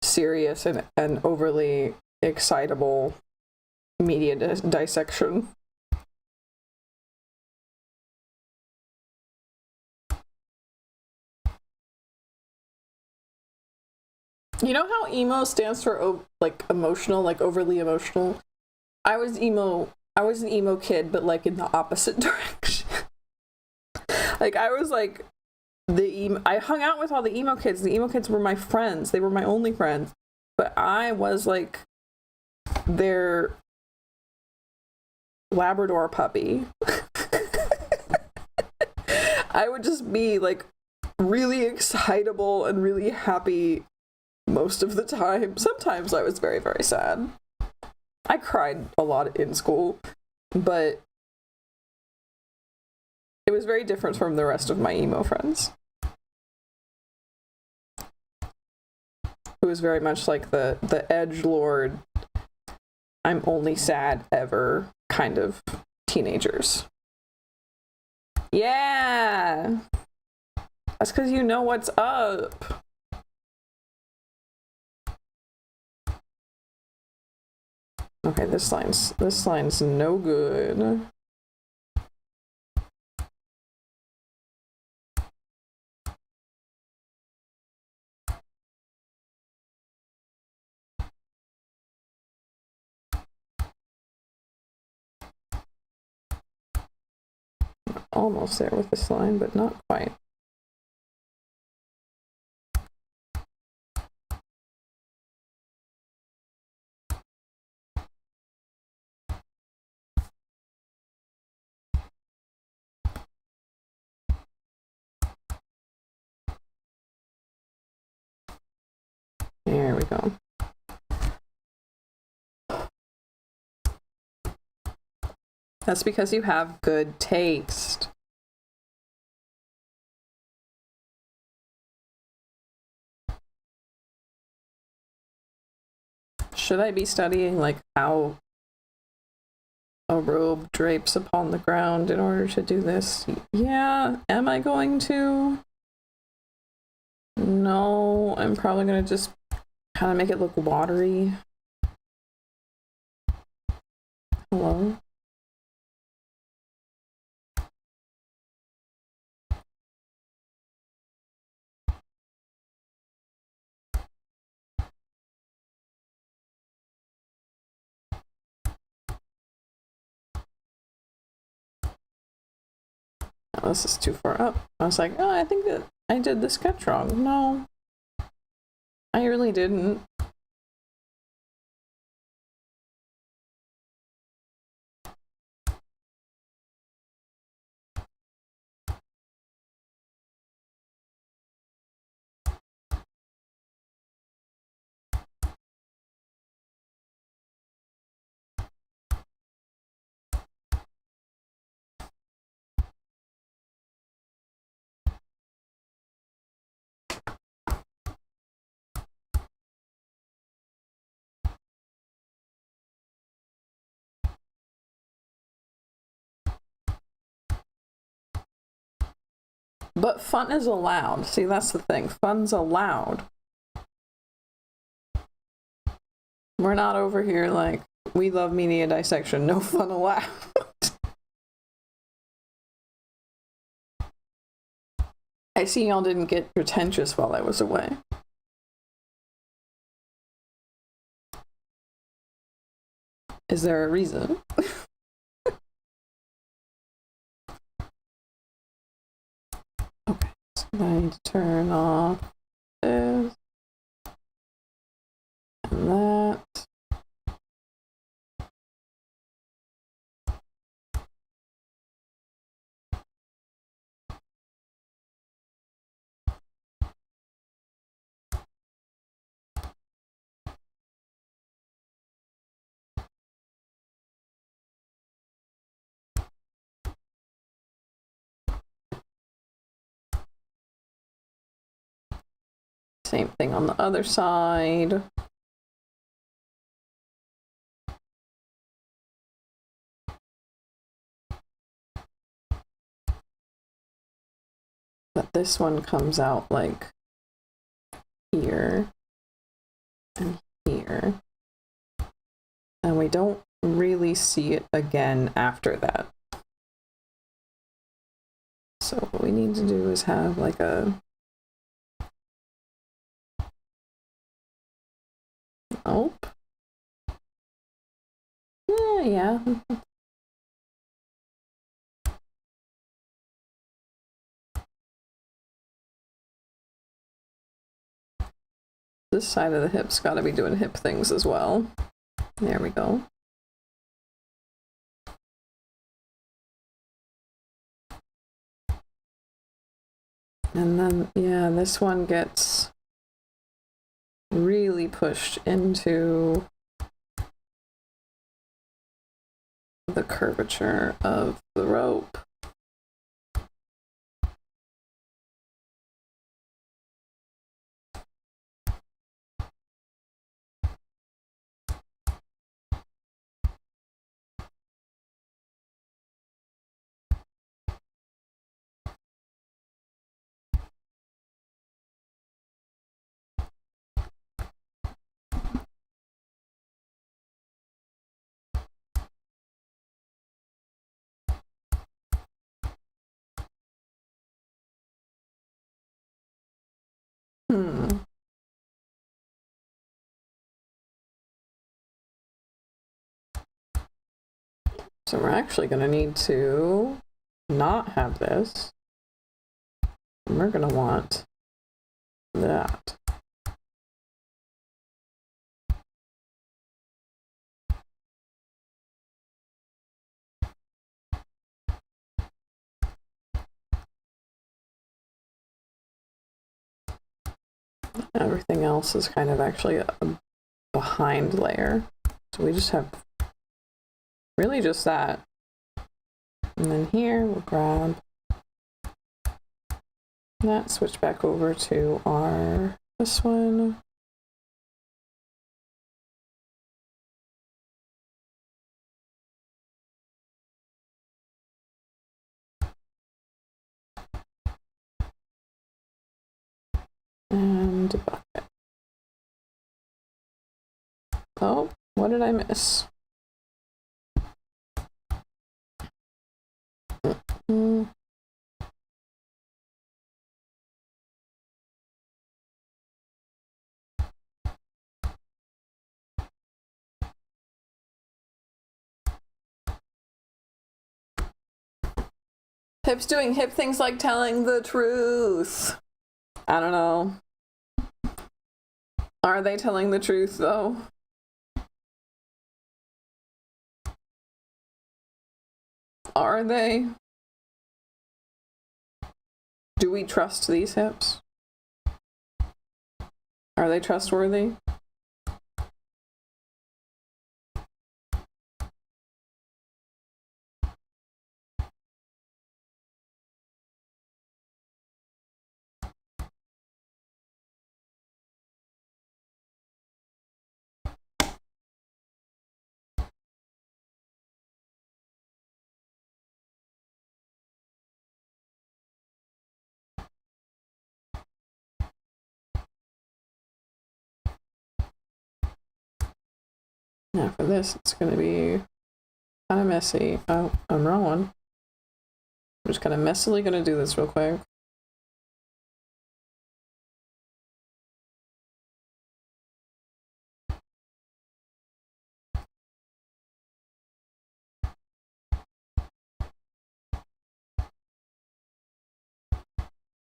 serious and overly excitable media dissection. You know how emo stands for like emotional, like overly emotional? I was an emo kid, but like in the opposite direction. Like I was like I hung out with all the emo kids. The emo kids were my friends. They were my only friends. But I was like their Labrador puppy. I would just be like really excitable and really happy most of the time. Sometimes I was very, very sad. I cried a lot in school, but it was very different from the rest of my emo friends. It was very much like the edgelord, I'm only sad ever kind of teenagers. Yeah! That's because you know what's up. Okay, this line's no good. Almost there with this line, but not quite. There we go. That's because you have good taste. Should I be studying like how a robe drapes upon the ground in order to do this? Yeah, am I going to? No, I'm probably gonna just kind of make it look watery. Hello? Oh, this is too far up. I was like, oh, I think that I did the sketch wrong. No, I really didn't. But fun is allowed. See, that's the thing. Fun's allowed. We're not over here like, we love media dissection, no fun allowed. I see y'all didn't get pretentious while I was away. Is there a reason? I need to turn off this and that. Same thing on the other side. But this one comes out like here and here. And we don't really see it again after that. So what we need to do is have like a... Nope. Yeah. This side of the hip's got to be doing hip things as well. There we go. And then, yeah, this one gets really pushed into the curvature of the rope. So we're actually going to need to not have this. And we're going to want that. Everything else is kind of actually a behind layer. So we just have really just that. And then here we'll grab that, switch back over to our, this one. And a bucket. Oh, what did I miss? Hip's doing hip things like telling the truth. I don't know. Are they telling the truth though? Are they? Do we trust these hips? Are they trustworthy? Now for this, it's going to be kind of messy. Oh, I'm wrong one. I'm just kind of messily going to do this real quick.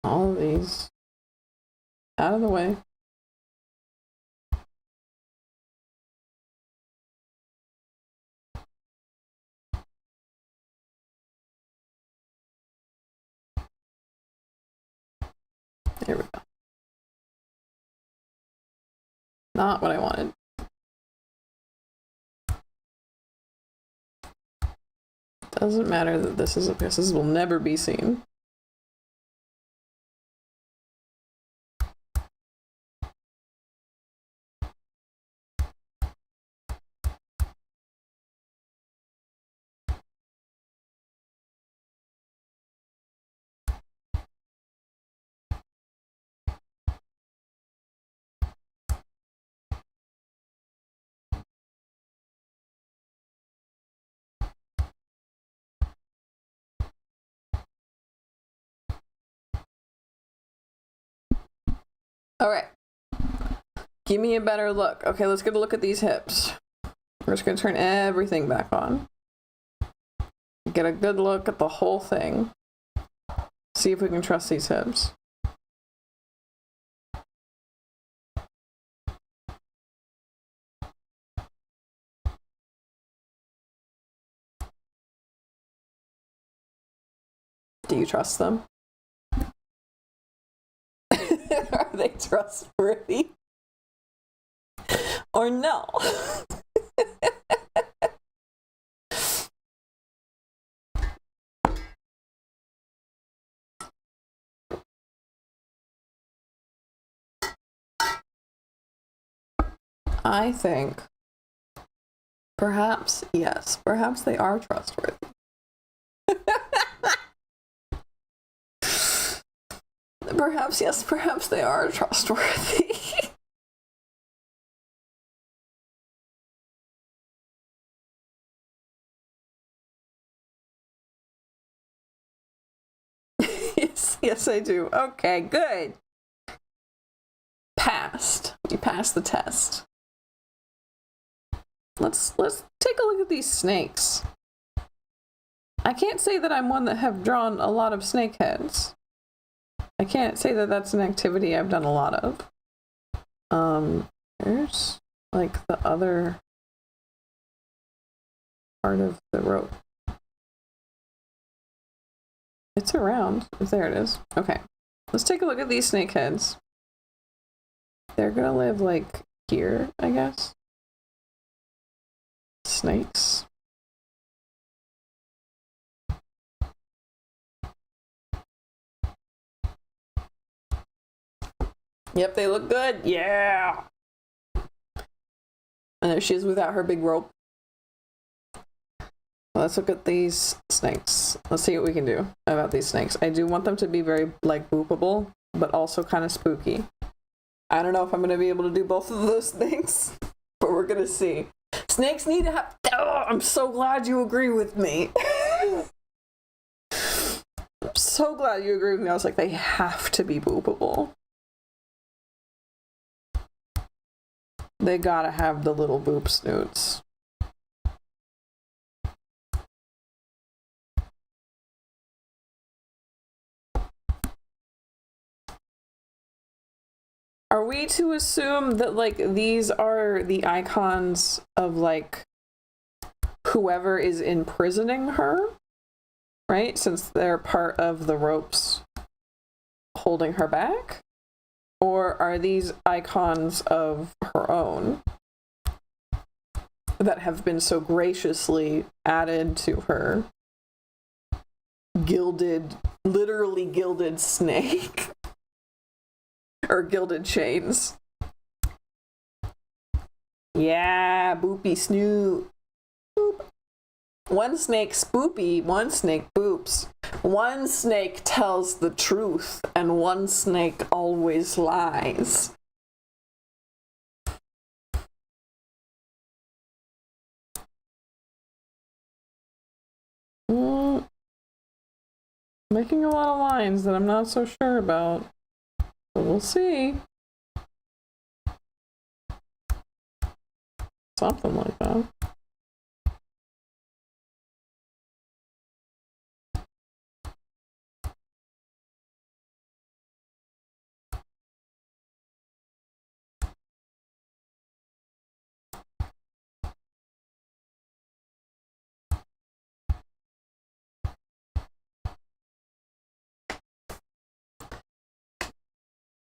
All of these out of the way. There we go. Not what I wanted. Doesn't matter that this will never be seen. All right. Give me a better look. Okay, let's get a look at these hips. We're just gonna turn everything back on. Get a good look at the whole thing. See if we can trust these hips. Do you trust them? Are they trustworthy? Or no? I think perhaps, yes, perhaps they are trustworthy. Perhaps, yes, perhaps they are trustworthy. Yes, I do. Okay, good. Passed. You passed the test. Let's take a look at these snakes. I can't say that I'm one that have drawn a lot of snake heads. I can't say that that's an activity I've done a lot of. There's like the other part of the rope. It's around. There it is. Okay. Let's take a look at these snake heads. They're gonna live like here, I guess. Snakes. Yep, they look good. Yeah. And there she is without her big rope. Let's look at these snakes. Let's see what we can do about these snakes. I do want them to be very, like, boopable, but also kind of spooky. I don't know if I'm going to be able to do both of those things, but we're going to see. Snakes need to have... Oh, I'm so glad you agree with me. I'm so glad you agree with me. I was like, they have to be boopable. They gotta have the little boop snoots. Are we to assume that, like, these are the icons of, like, whoever is imprisoning her? Right? Since they're part of the ropes holding her back? Or are these icons of her own that have been so graciously added to her gilded, literally gilded snake? Or gilded chains? Yeah, boopy snoot. Boop. One snake spoopy, one snake boops. One snake tells the truth, and one snake always lies. Making a lot of lines that I'm not so sure about. But we'll see. Something like that.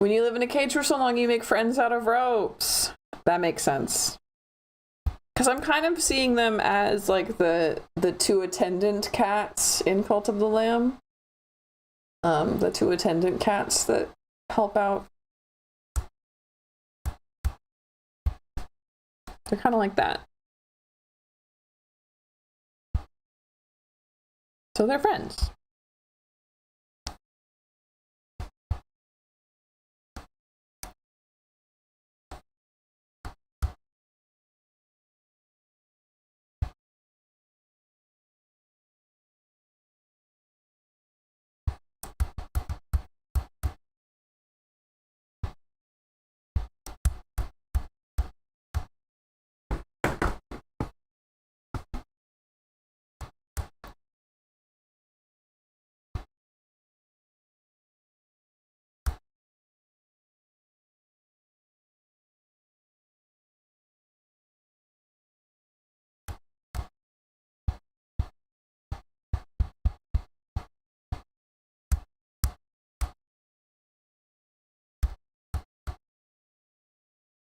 When you live in a cage for so long, you make friends out of ropes. That makes sense. Because I'm kind of seeing them as like the two attendant cats in Cult of the Lamb. The two attendant cats that help out. They're kind of like that. So they're friends.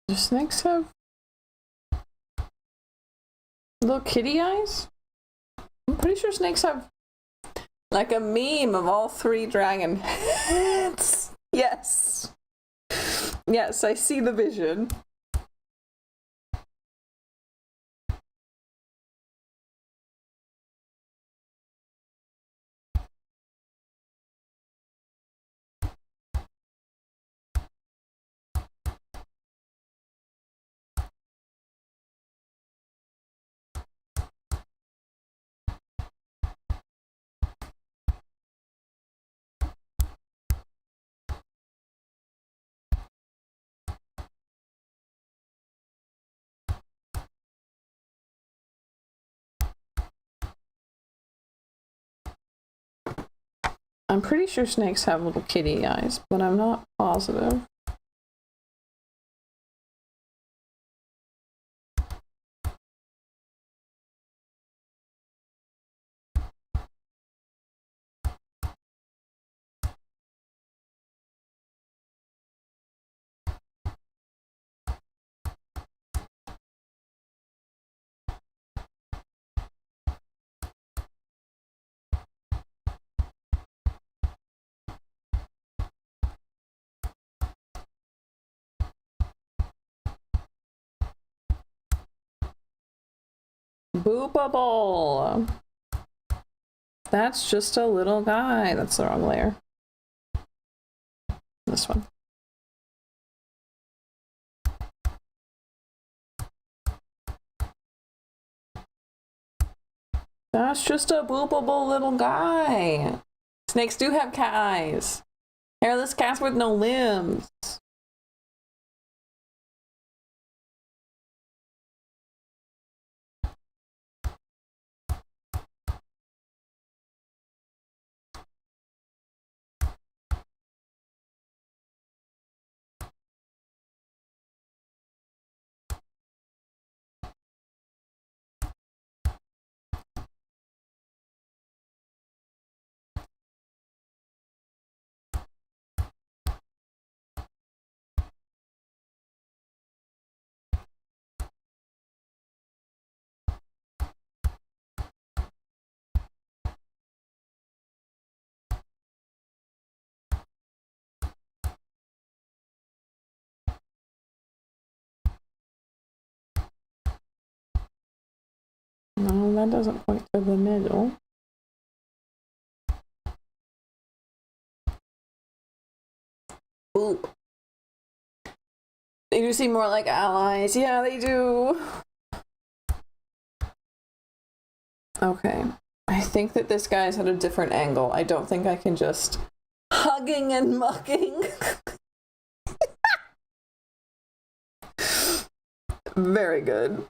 Do snakes have little kitty eyes? I'm pretty sure snakes have like a meme of all three dragon heads. Yes. Yes, I see the vision. I'm pretty sure snakes have little kitty eyes, but I'm not positive. Boopable. That's just a little guy. That's the wrong layer. This one. That's just a boopable little guy. Snakes do have cat eyes. Hairless cats with no limbs. No, that doesn't point to the middle. Oop. They do seem more like allies. Yeah, they do. Okay. I think that this guy's at a different angle. I don't think I can just hugging and mucking. Very good.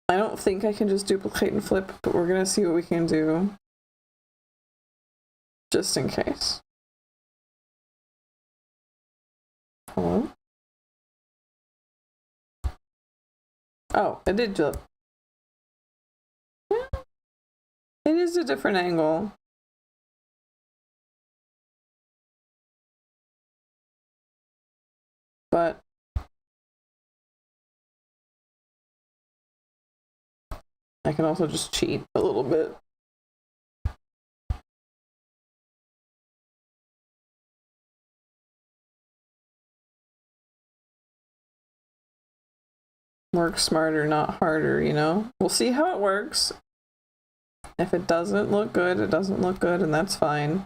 I don't think I can just duplicate and flip, but we're gonna see what we can do. Just in case. Hello? Oh, it did jump. Yeah. It is a different angle. but I can also just cheat a little bit. Work smarter, not harder, you know? We'll see how it works. If it doesn't look good, it doesn't look good, and that's fine.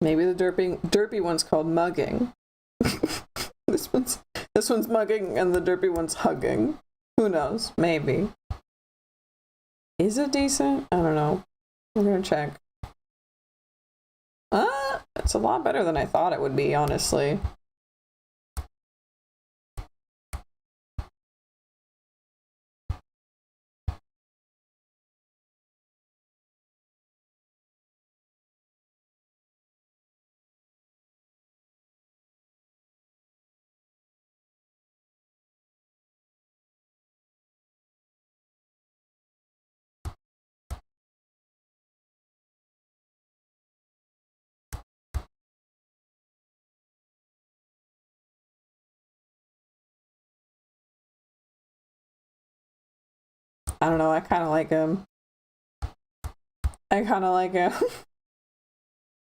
Maybe the derpy one's called mugging. This one's mugging and the derpy one's hugging. Who knows? Maybe. Is it decent? I don't know. We're gonna check. It's a lot better than I thought it would be, honestly. I don't know, I kind of like him. I kind of like him.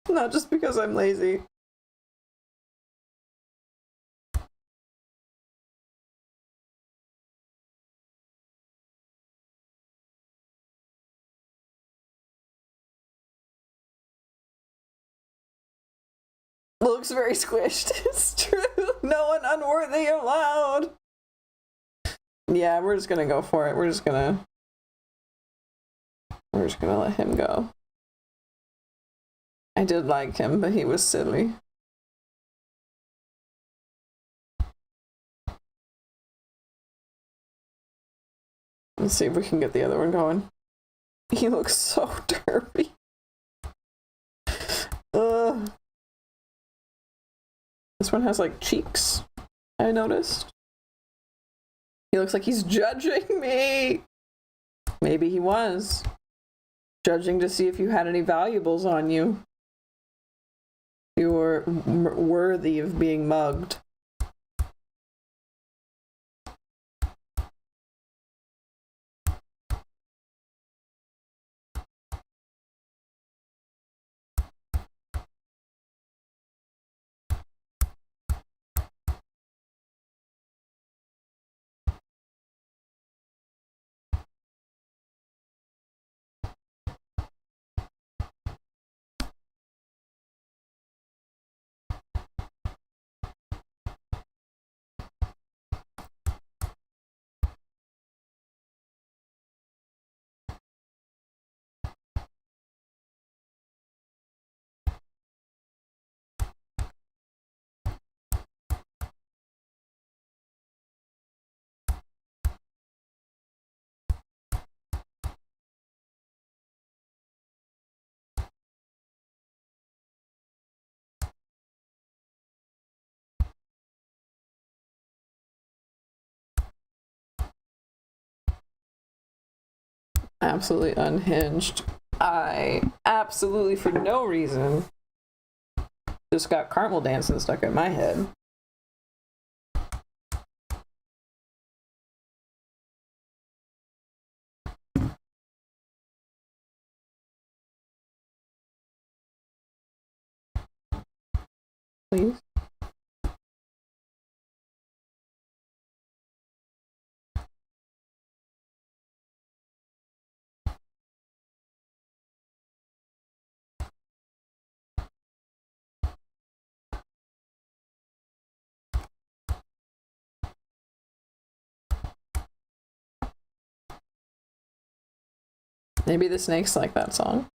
Not just because I'm lazy. Looks very squished. It's true. No one unworthy allowed. Yeah, we're just gonna go for it. We're just gonna let him go. I did like him, but he was silly. Let's see if we can get the other one going. He looks so derpy. This one has like cheeks, I noticed. He looks like he's judging me. Maybe he was. Judging to see if you had any valuables on you. You were worthy of being mugged. Absolutely unhinged. I absolutely, for no reason, just got caramel dancing stuck in my head. Please. Maybe the snakes like that song.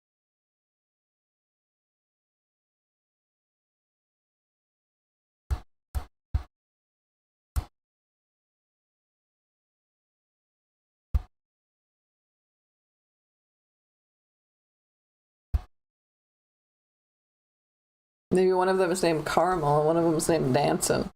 Maybe one of them is named Caramel and one of them is named Dancin'.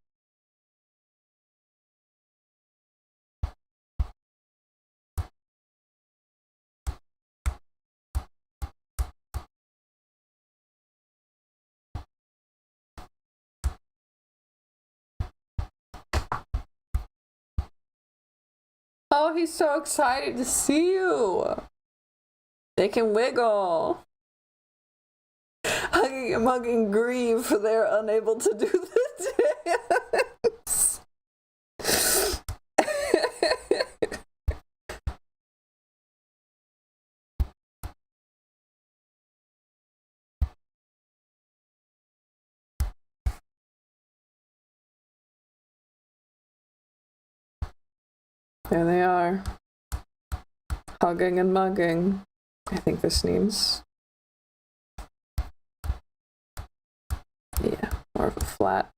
Oh, he's so excited to see you. They can wiggle. Hugging and mugging grieve for they're unable to do the dance. There they are. Hugging and mugging. I think this needs... yeah, more of a flat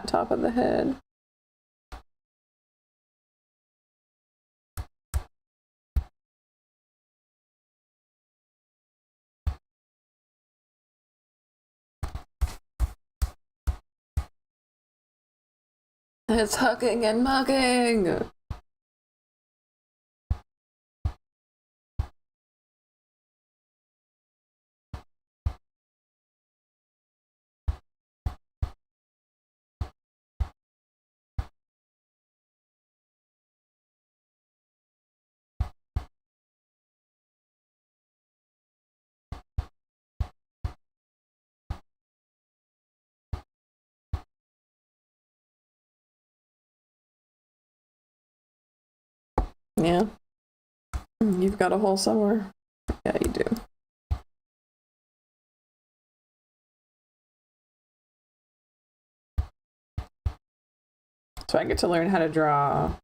top of the head. It's hugging and mugging. Yeah. You've got a whole summer. Yeah, you do. So I get to learn how to draw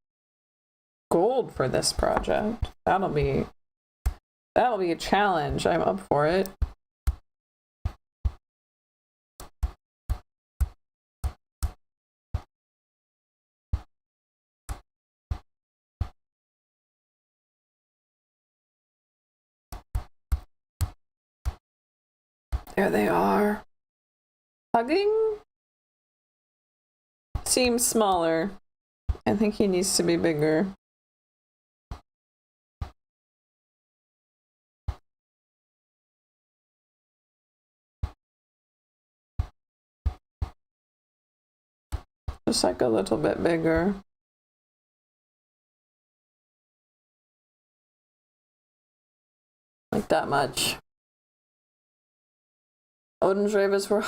gold for this project. That'll be a challenge. I'm up for it. There they are. Hugging? Seems smaller. I think he needs to be bigger. Just like a little bit bigger. Like that much. Odin's ravens were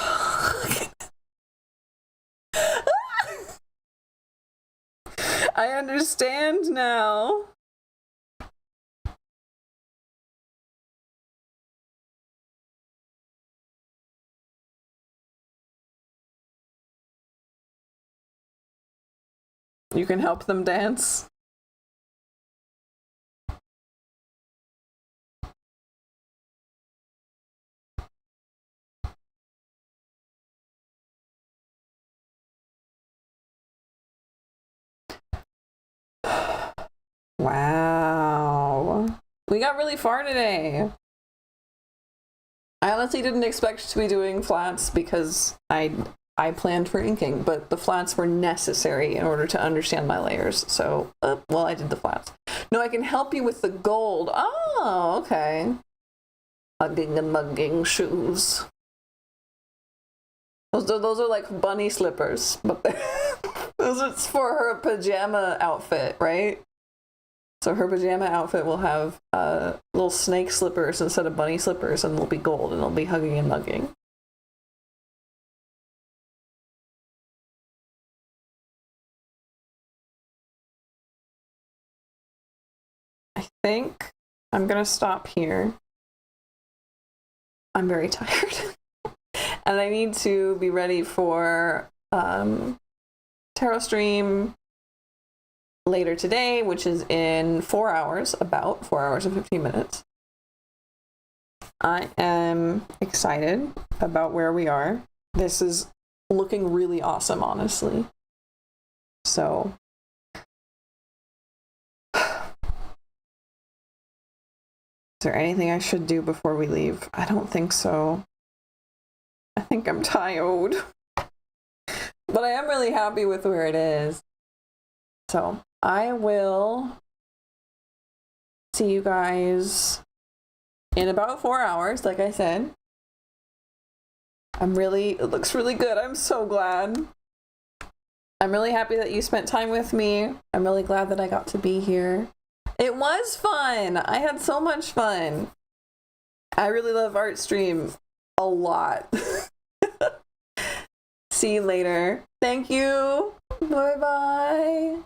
I understand now. You can help them dance. Wow. We got really far today. I honestly didn't expect to be doing flats because I planned for inking, but the flats were necessary in order to understand my layers. So, well, I did the flats. No, I can help you with the gold. Oh, okay. Hugging and mugging shoes. Those are like bunny slippers, but those are for her pajama outfit, right? So her pajama outfit will have little snake slippers instead of bunny slippers, and they'll be gold, and they'll be hugging and mugging. I think I'm gonna stop here. I'm very tired. And I need to be ready for Tarot Stream later today, which is in 4 hours, about 4 hours and 15 minutes. I am excited about where we are. This is looking really awesome, honestly. So, is there anything I should do before we leave? I don't think so. I think I'm tired. But I am really happy with where it is. So I will see you guys in about 4 hours, like I said. It looks really good. I'm so glad. I'm really happy that you spent time with me. I'm really glad that I got to be here. It was fun. I had so much fun. I really love art stream a lot. See you later. Thank you. Bye-bye.